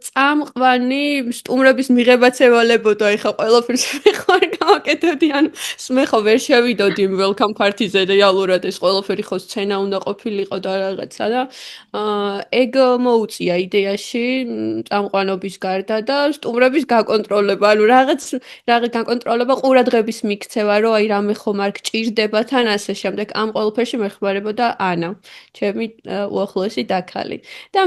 წამყვანი სტუმრების მიღებაც ევალებოდა, ეხა ყველაფერს მე ხარ გავაკეთებდი, ანუ მე ხო ვერ შევიდოდი welcome party-ზე რეალურად ეს ყველაფერი ხო სცენა უნდა ყოფილიყო და რაღაცა და ეგ მოუწია იდეაში წამყვანობის გარდა და სტუმრების გაკონტროლება, ანუ რაღაც გაკონტროლება, ყურადღების მიქცევა, რომ აი რამე ხომ არ გჭირდება თან ასე შემდეგ. ამ ყველაფერში მეხმარებოდა ანა, ჩემი უახლოესი დაქალი. და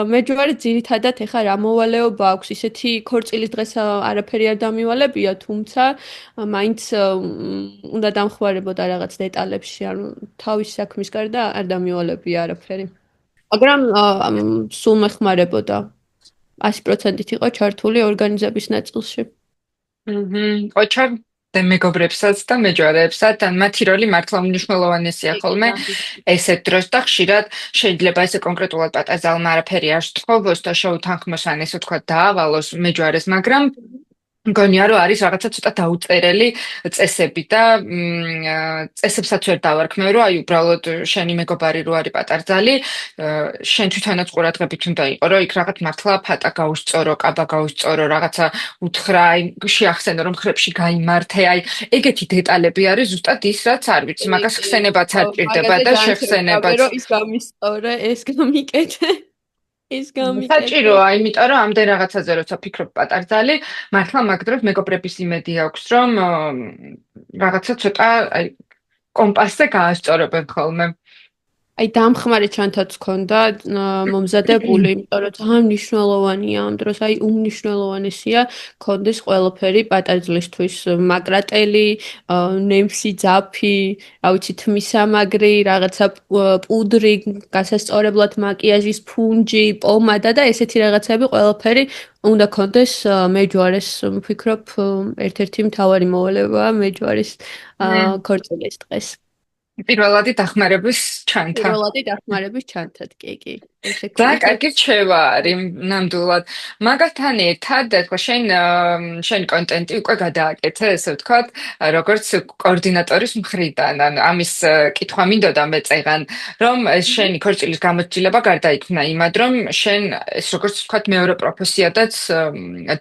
მეჯვარე ძირითადად ეხა რა მოვალეობა აქვს ისეთი ქორწილის დღეს არაფერი არ დამივალებია, თუმცა მაინც უნდა დამხმარებოდა რაღაც დეტალებში, ანუ თავის საქმის გარდა არ დამივალებია არაფერი. მაგრამ სულ მეხმარებოდა 100%-ით იყო ჩართული ორგანიზების ნაწილში.
ოჩა და მეგობრებსაც და მეჯვარეებსაც, ან მათი როლი მართლა უმნიშვნელოვანესია ხოლმე ესეთ დროს და ხშირად შეიძლება ესე კონკრეტულად პატაზალმა არაფერი არ სთხოვოს და შეუთანხმოს ან ესე თქვა დაავალოს მეჯვარეს, მაგრამ მგონია რომ არის რაღაცა ცოტა დაუწერელი წესები და წესებსაც ვერ დავარქმევ, რომ აი უბრალოდ შენი მეგობარი რო არის პატარძალი, შენ თვითონაც ყურადღებით უნდა იყო, რომ იქ რაღაც მართლა ფატა გაუსწორო, კაბა გაუსწორო, რაღაცა უთხრა, აი შეახსენო რომ ხრებში გაიმართე, აი ეგეთი დეტალები არის ზუსტად ის, რაც არ ვიცი, მაგას ხსენებაც არ ჭირდება და შეხსენებაც.
რომ ის გამისწორე, ეს გამიკეთე. ის გამიკეთე.
საჭიროა, იმიტომ რომ ამდენ რაღაცაზე როცა ფიქრობ პატარძალი, მართლა მაგ დროს მეგობრების იმედი აქვს, რომ რაღაცა ცოტა აი კომპასზე გაასწორებენ ხოლმე.
აი დამხმარე ჩანთაც ქონდა მომზადებული, იმიტომ რომ ძალიან მნიშვნელოვანია ამ დროს, აი უმნიშვნელოვანესია ქონდეს ყველაფერი პატარძლისთვის, მაგრატელი, ნემსი, ძაფი, რა ვიცი, თმისამაგრი, რაღაცა პუდრი, გასასწორებლად მაკიაჟის ფუნჯი, პომადა და ესეთი რაღაცები ყველაფერი უნდა ქონდეს მეჯვარეს, ვფიქრობ, ერთ-ერთი მთავარი მოვალეობაა მეჯვარის ქორწილის დღეს.
პირველადი დახმარების ჩანთა.
პირველადი დახმარების ჩანთად, კი. ესე
და კარგი რჩევა არის ნამდვილად. მაგასთან ერთად, ხო შენ კონტენტი უკვე გადააკეთე, ესე ვთქვათ, როგორც კოორდინატორის მხრიდან. ანუ ამის კითხვა მინდოდა მეწეღან, რომ ეს შენი ქორწილის გამოჩილება გარდაიქმნა იმად, რომ შენ ეს როგორც ვთქვათ, მეორე პროფესიადაც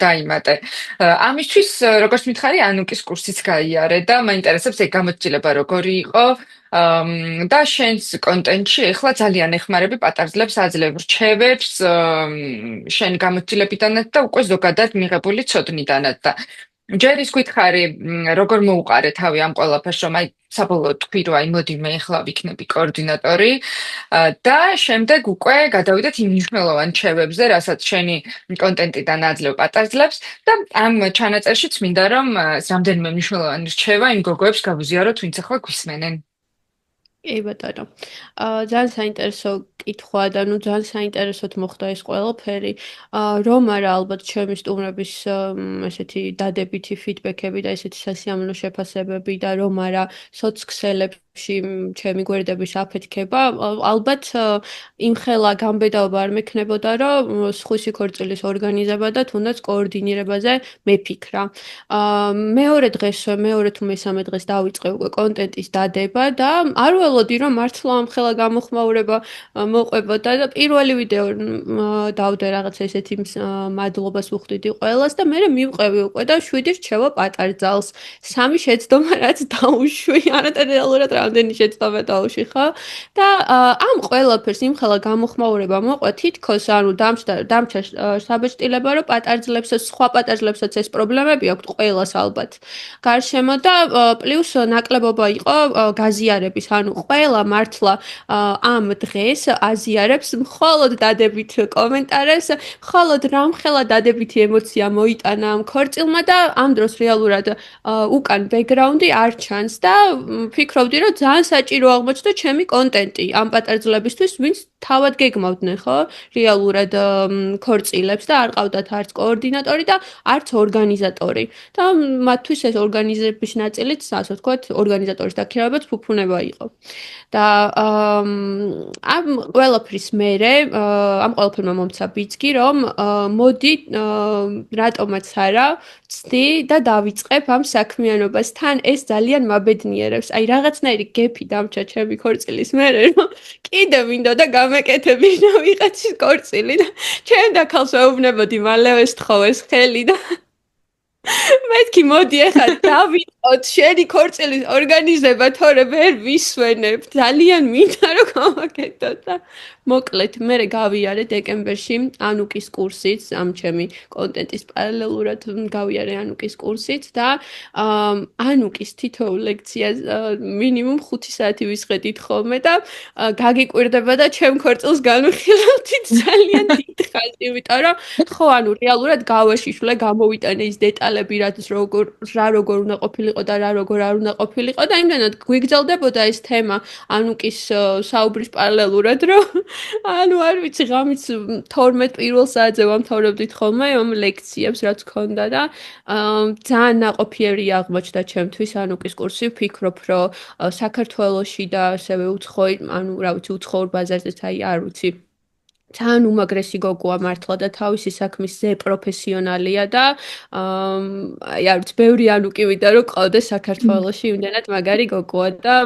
დაიმატე. ამისთვის როგორც მითხარი, ანუკის კურსიც გაიარე და მაინტერესებს ეგ გამოჩილება როგორი იყო. და შენს კონტენტში ეხლა ძალიან ეხმარები პატარძლებს, აძლევ რჩევებს შენ გამოცდილებიდანაც და უკვე ზოგადად მიღებული ცოდნიდანაც და ჯერ ის გითხარი, როგორ მოუყარე თავი ამ ყველაფერს, რომ აი საბოლოოდ თქვი, რომ აი მოდი მე ეხლა ვიქნები კოორდინატორი და შემდეგ უკვე გადავიდეთ იმ მნიშვნელოვან რჩევებზე, რასაც შენი კონტენტიდან აძლევ პატარძლებს და ამ ჩანაწერშიც მინდა რომ რამდენიმე მნიშვნელოვანი რჩევა იმ გოგოებს გავუზიაროთ, ვინც ახლა გვისმენენ.
კი ბატონო. ძალიან საინტერესო კითხვა და ნუ ძალიან საინტერესოდ მოხდა ეს ყველაფერი. რომ არა ალბათ ჩემი სტუმრების ესეთი დადებითი ფიდბექები და ესეთი სასიამოვნო შეფასებები და რომ არა სოცქსელებში ჩემი გვერდების აფეთქება, ალბათ იმხელა გამბედაობა არ მექნებოდა, რომ სხვისი ქორწილის ორგანიზება და თუნდაც კოორდინირებაზე მეფიქრა. მეორე დღეს, მეორე თუ მესამე დღეს დავიწყე უკვე კონტენტის დადება და არ ველოდი რომ მართლა ამხელა გამოხმაურება მოყვებოდა და პირველი ვიდეო დავდე რაღაც ესეთი მადლობას უხდიდი ყველას და მე მივყევი უკვე და 7 რჩევა პატარძალს 3 შეცდომა რაც დაუშვი არატერიალურად რამდენი შეცდომა დაუშვი ხო და ამ ყველაფერს იმხელა გამოხმაურება მოყვა თითქოს ანუ დამჭა საბეჭდილება რომ პატარძლებსაც სხვა პატარძლებსაც ეს პრობლემები აქვთ ყველას ალბათ გარშემო და პლუს ნაკლებობა იყო გაზიარების ანუ ყველა მართლა ამ დღეს აზიარებს მხოლოდ დადებით კომენტარებს, მხოლოდ რამხელა დადებითი ემოცია მოიტანა ამ ქორწილმა და ამ დროს რეალურად უკან ბექგრაუნდი არ ჩანს და ფიქრობდი რომ ძალიან საჭირო აღმოჩნდა ჩემი კონტენტი ამ პატარძლებისთვის, ვინც თავად გეგმავდნენ ხო რეალურად ქორწილებს და არ ყავდათ არც კოორდინატორი და არც ორგანიზატორი და მათთვის ეს ორგანიზების ნაწილიც ასე ვთქვათ ორგანიზატორის დაქირავებაც ფუფუნება იყო. და ამ ყველაფრის მერე ამ ყველაფერმა მომცა ბიძგი რომ მოდი რატომაც არა ვწდი და დავიწყებ ამ საქმიანობას თან ეს ძალიან მაბედნიერებს აი რაღაცნაირი გეფი დამჭა ჩემი ქორწილის მერე რომ კიდე მინდოდა გამეკეთები და ვიღაცის ქორწილი და ჩემ და ქალს ვეუბნებოდი მალევე სთხოვეს ხელი და მეთქი მოდი ახლა დავიწყოთ შენი ქორწილის ორგანიზება თორე ვერ ვისვენებ ძალიან მინდა რომ გავაკეთოთ და მოკლედ მე გავიარე დეკემბერში ანუკის კურსიც ამ ჩემი კონტენტის პარალელურად გავიარე ანუკის კურსიც და ანუკის თითოეულ ლექციას მინიმუმ 5 საათი ვისყედით ხოლმე და გაგიკვირდება და ჩემ ქორწილს განვიხილავთ ძალიან დიდ ხანს იმიტომ რომ ხო ანუ რეალურად გავაშიშვლე გამოვიტანე ის დეტალები რა როგორ უნდა ყოფილიყო და რა როგორ არ უნდა ყოფილიყო და იმდენად გვიგრძელდებოდა ეს თემა ანუკის საუბრის პარალელურად რომ ანუ არ ვიცი ღამის 12 პირველ საათზე ვამთავრებდით ხოლმე ამ ლექციებს რაც ქონდა და ძალიან ნაყოფიერი აღმოჩნდა ჩემთვის ანუკის კურსი ვფიქრობ რომ საქართველოში და ასევე უცხოურ ანუ რა ვიცი უცხოურ ბაზარზეც აი არ ვიცი ძალიან უმაგრესი გოგოა მართლა და თავისი საქმის ზე პროფესიონალია და აი არ ვიცი ბევრი ანუკი ვიდა რომ ყავდა საქართველოში იმდენად მაგარი გოგოა და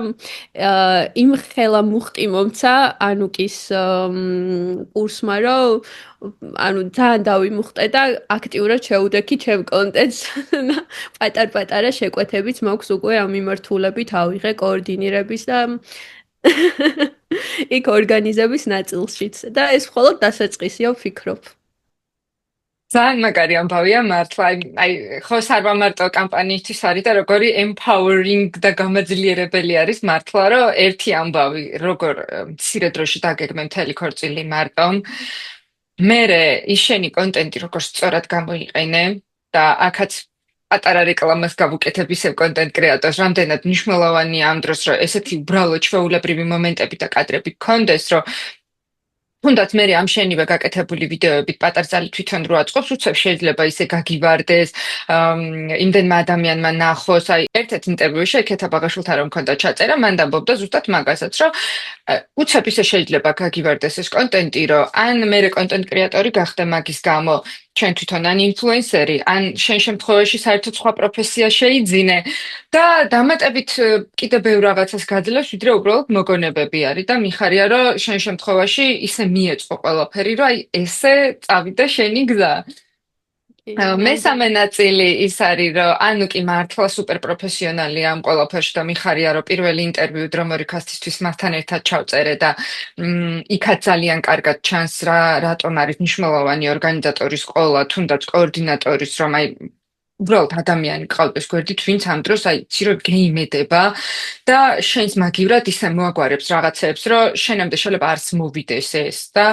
იმ ხელა მუხტი მომცა ანუკის კურსმა რომ ანუ ძალიან დავიმუხტე და აქტიურად შევუდექი ჩემ კონტენტს პატარ-პატარა შეკვეთებიც მაქვს უკვე ამ მიმართულებით ავიღე კოორდინირების და იქ ორგანიზების ნაწილშიც და ეს მხოლოდ დასაწყისია ვფიქრობ.
ძალიან მაგარი ამბავია მართლა აი ხო სარვა მარტო კამპანიისთვის არის და როგორი empowering და გამაძლიერებელი არის მართლა რომ ერთი ამბავი როგორ მცირე დროში დაგეგმე მთელი ქორწილი მარტომ მერე ის შენი კონტენტი როგორ სწორად გამოიყენე და აქაც პატარა რეკლამას გავუკეთებ ისევ კონტენტ კრეატორს, რამდენად მნიშვნელოვანია ამ დროს, რომ ესეთი უბრალოდ ჩვეულებრივი მომენტები და კადრები გქონდეს, რომ თუნდაც მე ამ შენივე გაკეთებული ვიდეოებით პატარძალი თვითონ რო აწყობს, უცებ შეიძლება ისე გაგივარდეს, იმდენმა ადამიანმა ნახოს, აი ერთ-ერთ ინტერვიუში ეკეთა ბაღაშვილთან რომ მქონდა ჩაწერა, მან დამბობდა ზუსტად მაგასაც, რომ უცებ ისე შეიძლება გაგივარდეს ეს კონტენტი, რომ ან მე კონტენტ კრეატორი გახდე მაგის გამო, ჩვენ თვითონ ან ინფლუენსერი, ან შენ შემთხვევაში საერთოდ სხვა პროფესია შეიძინე და დამატებით კიდე ბევრ რაღაცას გაძლევს, ვიდრე უბრალოდ მოგონებები არის და მიხარია, რომ შენ შემთხვევაში ისე მიეწყო ყველაფერი, რომ აი ესე წავიდა შენი გზა. მესამე ნაწილი ის არის, რომ ანუ კი მართლა სუპერპროფესიონალია ამ ყველაფერში და მიხარია, რომ პირველი ინტერვიუ დრომერი კასტისთვის მასთან ერთად ჩავწერე და იქაც ძალიან კარგად ჩანს რატომ არის მნიშვნელოვანი ორგანიზატორის ყოლა, თუნდაც კოორდინატორის, რომ აი უბრალოდ ადამიანი გყავდეს გვერდით, ვინც ამ დროს აი ცირო გეიმედება და შენს მაგივრად ისე მოაგვარებს რაღაცებს, რომ შენამდე შეიძლება არც მოვიდეს ეს და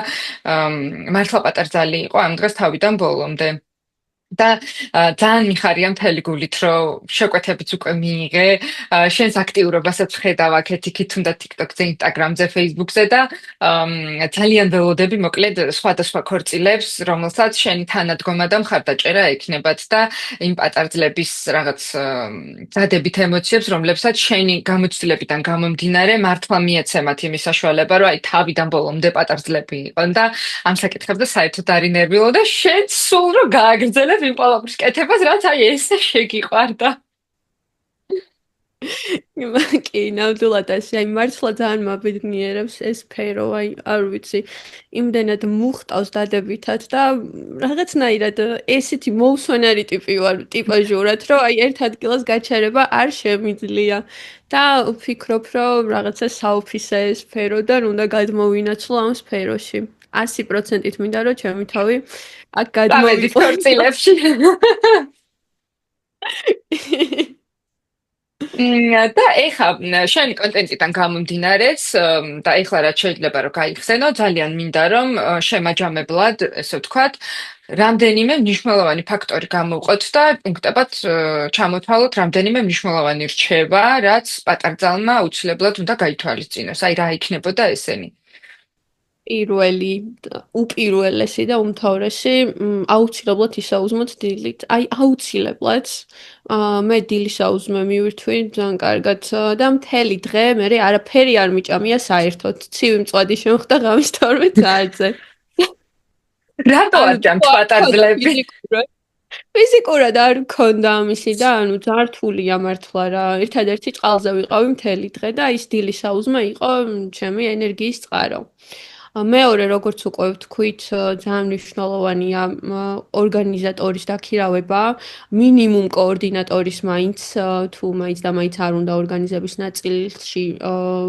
მართლა პატარძალი იყო ამ დღეს თავიდან ბოლომდე. და ძალიან მიხარია მთელი გულით, რომ შეკვეთებიც უკვე მიიღე, შენს აქტიურობასაც ხედავ აქეთ-იქით, თუნდაც TikTok-ზე, Instagram-ზე, Facebook-ზე და ძალიან ველოდები მოკლედ სხვადასხვა ქორწილებს, რომელსაც შენი თანადგომა და მხარდაჭერა ექნებათ და იმ პატარძლების რაღაც ძადებით ემოციებს, რომლებსაც შენი გამოცდილებიდან გამომდინარე მართლა მიეცემათ იმის საშუალება, რომ აი თავიდან ბოლომდე პატარძლები იყონ და ამ საკითხებზე საერთოდ არ ინერვიულო და შენ სულ რომ გააგრძელებ იმ ყველაფრის კეთებას, რაც აი ესე შეგიყვარდა.
კი, ნამდვილად ასე, აი მართლა ძალიან მაბედნიერებს ეს სფერო, აი არ ვიცი, იმდენად მუხტავს დადებითად და რაღაცნაირად ესეთი მოუსვენარი ტიპაჟურად, რომ აი ერთ ადგილას გაჩერება არ შემიძლია და ვფიქრობ, რომ რაღაცა საოფისე სფეროდან უნდა გადმოვინაცვლო ამ სფეროში. 100%-ით მინდა რომ ჩემი თავი აქ
წავედით
გადმოვიყო.
ქორწილებში. და ეხა შენი კონტენტიდან გამომდინარეც და ეხლა რაც შეიძლება რომ გაიხსენო, ძალიან მინდა რომ შემაჯამებლად, ესე ვთქვათ, რამდენიმე მნიშვნელოვანი ფაქტორი გამოვყოთ და პუნქტებად ჩამოთვალოთ რამდენიმე მნიშვნელოვანი რჩევა, რაც პატარძალმა აუცილებლად უნდა გაითვალისწინოს. აი რა იქნებოდა ესენი?
პირველი, უპირველესი და უმთავრესი, აუცილებლად ისაუზმოთ დილით. აი, აუცილებლად. მე დილის აუზმე მივირთვი ძალიან კარგად და მთელი დღე მე არაფერი არ მიჭამია საერთოდ. ცივი მწვადი შემხდა ღამის 12 საათზე.
რატო არ ჯამთ პატარძლები?
ფიზიკურად არ მქონდა ამისი და ანუ ძართულია მართლა რა. ერთადერთი წყალზე ვიყავი მთელი დღე და ის დილის აუზმე იყო ჩემი ენერგიის წყარო. მეორე, როგორც უკვე ვთქვით, ძალიან მნიშვნელოვანია ორგანიზატორის დაქირავება, მინიმუმ კოორდინატორის მაინც თუ მაინც და მაინც არ უნდა ორგანიზების ნაწილში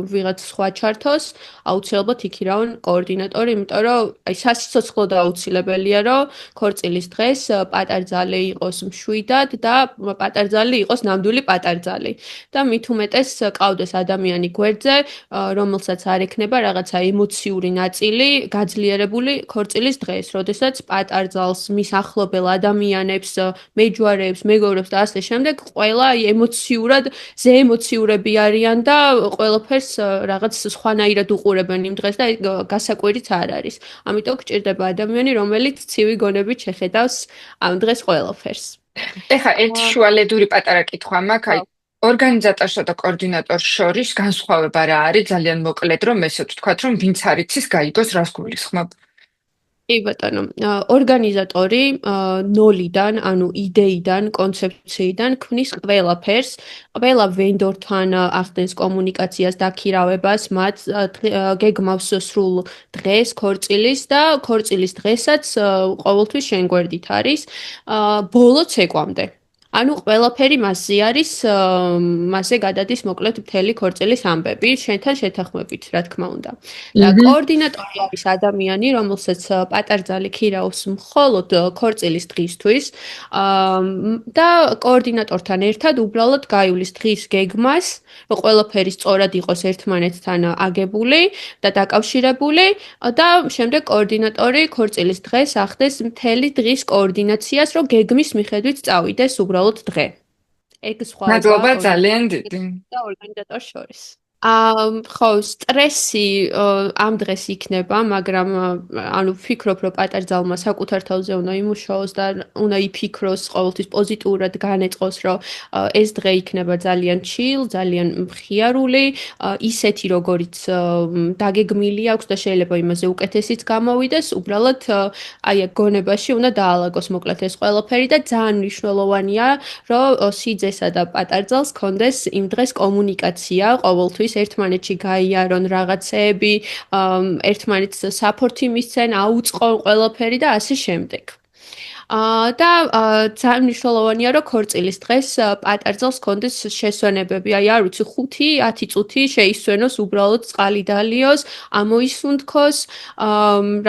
ვიღაც სხვა ჩართოს, აუცილებლად იქირავენ კოორდინატორი, იმიტომ რომ აი სასიცოცხლო და აუცილებელია, რომ ქორწილის დღეს პატარძალი იყოს მშვიდად და პატარძალი იყოს ნამდვილი პატარძალი. და მით უმეტეს ყავდეს ადამიანი გვერდზე, რომელსაც არ ექნება რაღაცა ემოციური ნაწილი გაძლიერებული ქორწილის დღეს, როდესაც პატარძალს, მის ახლობელ ადამიანებს, მეჯვარეებს, მეგობრებს და ასე შემდეგ, ყველა ემოციურად ზეემოციურები არიან და ყველაფერს რაღაც სხვანაირად უყურებენ იმ დღეს და გასაკვირიც არ არის. ამიტომ გჭირდება ადამიანი, რომელიც ცივი გონებით შეხედავს ამ დღეს ყველაფერს.
ეხა ერთი შუალედური პატარა კითხვა მაქვს, აი ორგანიზატორსა და კოორდინატორს შორის განსხვავება რა არის? ძალიან მოკლედ რომ ესე ვთქვათ, რომ ვინც არ იცის, გაიგოს რას გულისხმობ.
კი ბატონო, ორგანიზატორი ნოლიდან, ანუ იდეიდან, კონცეფციიდან ქმნის ყველაფერს, ყველა ვენდორთან ახდენს კომუნიკაციას, დაქირავებას, მათ გეგმავს სრულ დღეს, ქორწილის და ქორწილის დღესაც ყოველთვის შენ გვერდით არის, ბოლო ცეკვამდე. ანუ ყველაფერი მასზე არის, მასზე გადადის მოკლედ მთელი ქორწილის ამბები, შენთან შეთანხმებით, რა თქმა უნდა. და კოორდინატორი არის ადამიანი, რომელსაც პატარძალი ქირაობს მხოლოდ ქორწილის დღისთვის და კოორდინატორთან ერთად უბრალოდ გაივლის დღის გეგმას, რომ ყველაფერი სწორად იყოს ერთმანეთთან აგებული და დაკავშირებული და შემდეგ კოორდინატორი ქორწილის დღეს ახდენს მთელი დღის კოორდინაციას, რომ გეგმის მიხედვით წავიდეს უბრალოდ დღე. ეგ სხვაობა
მადლობა ძალიან დიდი.
და ორგანიზატორს შორის. ხო, სტრესი ამ დღეს იქნება, მაგრამ ანუ ვფიქრობ, რომ პატარძალმა საკუთარ თავზე უნდა იმუშაოს და უნდა იფიქროს ყოველთვის პოზიტიურად განეწყოს, რომ ეს დღე იქნება ძალიან chill, ძალიან მხიარული, ისეთი როგორიც დაგეგმილი აქვს და შეიძლება იმაზე უკეთესიც გამოვიდეს, უბრალოდ აი აქ გონებაში უნდა დაალაგოს მოკლედ ეს ყველაფერი და ძალიან მნიშვნელოვანია, რომ სიძესა და პატარძალს კონდეს იმ დღეს კომუნიკაცია ყოველთვის ერთმანეთში გაიარონ რაღაცეები, ერთმანეთს საფორთი მისცენ, აუწყონ ყველაფერი და ასე შემდეგ. და ძალიან მნიშვნელოვანია, რომ ქორწილის დღეს პატარძალს ჰქონდეს შესვენებები. აი, არ ვიცი, 5-10 წუთი შეისვენოს, უბრალოდ წყალი დალიოს, ამოისუნთქოს,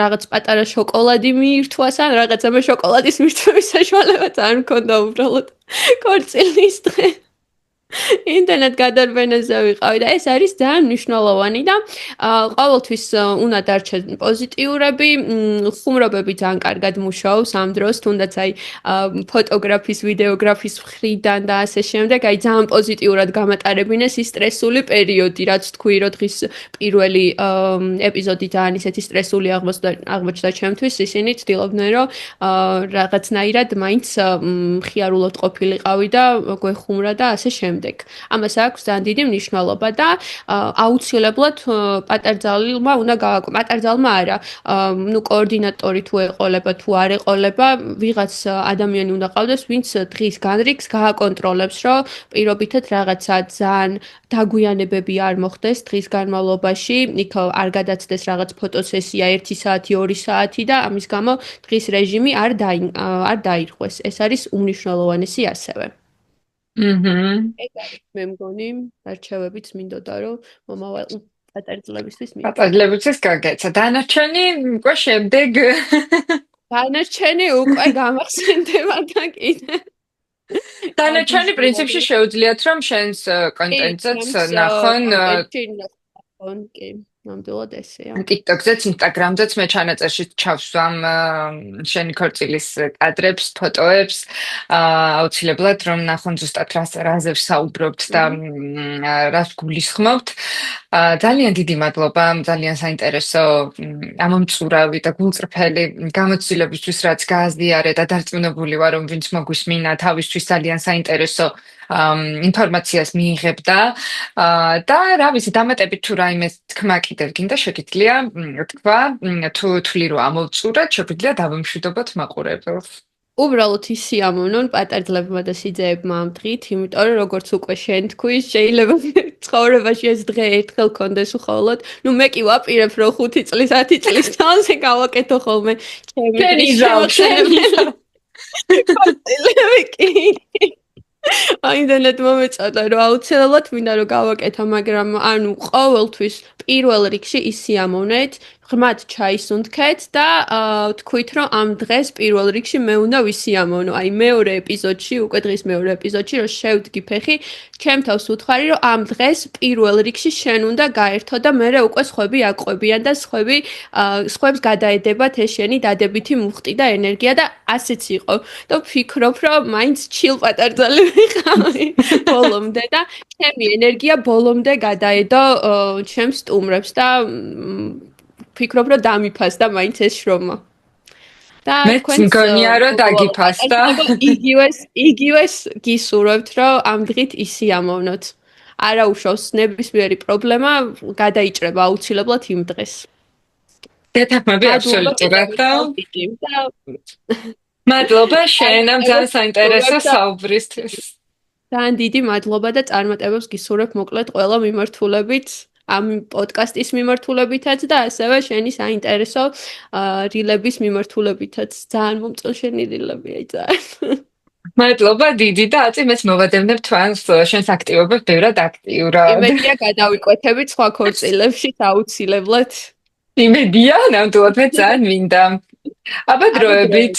რაღაც პატარა შოკოლადი მიირთვას, ან რაღაცა შოკოლადის მირთვების საშუალება ძალიან მქონდა უბრალოდ ქორწილის დღეს. ინტერნეტ გადარბენაზე ვიყავი და ეს არის ძალიან მნიშვნელოვანი და ყოველთვის უნდა დარჩეს პოზიტიურები, ხუმრობები ძალიან კარგად მუშაობს ამ დროს, თუნდაც აი ფოტოგრაფის, ვიდეოგრაფის მხრიდან და ასე შემდეგ, აი ძალიან პოზიტიურად გამატარებინეს ის სტრესული პერიოდი, რაც თქვი, რომ დღის პირველი ეპიზოდი ძალიან ისეთი სტრესული აღმოჩნდა ჩემთვის, ისინი ცდილობდნენ, რომ რაღაცნაირად მაინც მხიარულოდ ყოფილიყავი და გვეხუმრა და ასე შემდეგ. ამას აქვს ძალიან დიდი მნიშვნელობა და აუცილებლად პატარძალმა უნდა პატარძალმა არა, კოორდინატორი თუ ეყოლება თუ არ ეყოლება, ვიღაც ადამიანი უნდა ყავდეს, ვინც დღის განრიგს გააკონტროლებს, რომ პირობითად რაღაცა ძალიან დაგვიანებები არ მოხდეს დღის განმავლობაში, იქ არ გადაცდეს რაღაც ფოტოსესია 1 საათი, 2 საათი და ამის გამო დღის რეჟიმი არ დაირღვეს. ეს არის უმნიშვნელოვანესი ასევე. ეგ არის მე მგონი არჩევებიც მინდოდა რომ მომავალ პატარძლებისთვის
პატარძლებისთვის გაგეცა. დანარჩენი უკვე შემდეგ.
დანარჩენი უკვე გამახსენდება და კიდე.
დანარჩენი პრინციპში შეუძლიათ რომ შენს კონტენტზეც ნახონ
კი, ნამდვილად ესეა.
TikTok-ზეც, Instagram-ზეც მე ჩანაწერში ჩავსვამ შენი ქორწილის კადრებს, ფოტოებს, აუცილებლად რომ ნახონ ზუსტად რაზე ვსაუბრობთ და რას გულისხმობთ. ძალიან დიდი მადლობა, ძალიან საინტერესო ამომწურავი და გულწრფელი გამოცდილებისთვის, რაც გააზიარე და დარწმუნებული ვარ, რომ ვინც მოგვისმინა, თავისთვის ძალიან საინტერესო ინფორმაციას მიიღებდა და რა ვიცი, დამატებით თუ რაიმე თქმა კიდევ გინდა, შეგიძლია თქვა, თუ თვლი რომ ამოვწურათ, შეგვიძლია დავიმშვიდობოთ მაყურებელს.
უბრალოდ ისიამოვნონ პატარძლებმა და სიძეებმა ამ დღით, იმიტომ რომ როგორც უკვე შენ თქვი, შეიძლება ცხოვრებაში ეს დღე ერთხელ კონდეს უხოლოდ. მე კი ვაპირებ რომ 5 წლის, 10 წლის თვალზე გავაკეთო ხოლმე ჩემი აინდანეთ მომეწოდა რომ აუცილებლად მინდა რომ გავაკეთო, მაგრამ ანუ ყოველთვის პირველ რიგში ისიამოვნეთ, ღრმად ჩაისუნთქეთ და თქვით რომ ამ დღეს პირველ რიგში მე უნდა ვისიამოვნო. აი მეორე ეპიზოდში, უკვე დღის მეორე ეპიზოდში რომ შევდგი ფეხი, ჩემ თავს უთხარი რომ ამ დღეს პირველ რიგში შენ უნდა გაერთო და მერე უკვე სხვები აყვებიან და სხვებს გადაედებათ ეს შენი დადებითი მუხტი და ენერგია და ასეც იყო. და ვფიქრობ რომ მაინც ჩილ პატარძალი ვიყავი ბოლომდე და ჩემი ენერგია ბოლომდე გადაედო ჩემს სტუმრებს და ვფიქრობ რომ დამიფასდა მაინც ეს შრომა. და
მეც მგონია რომ დაგიფასდა.
იგივეს გისურვებთ რომ ამ დღით ისიამოვნოთ. არა უშავს ნებისმიერი პრობლემა გადაიჭრება აუცილებლად იმ დღეს.
დეთანხმები აბსოლუტურად და მადლობა შენ ამ ძალიან საინტერესო საუბრისთვის.
ძალიან დიდი მადლობა და წარმატებებს გისურვებ მოკლედ ყველა მიმართულებით. ამ პოდკასტის მიმართულებითაც და ასევე შენი საინტერესო რილების მიმართულებითაც. ძალიან მომწონს შენი რილები, აი ძალიან.
მადლობა დიდი და აწი მეც მოვადევნებ თქვენს შენს აქტივობებს ბევრად აქტიურად.
იმედია გადავიკვეთებით სხვა ქორწილებში აუცილებლად.
იმედია, ნამდვილად მე ძალიან მინდა. აბა დროებით.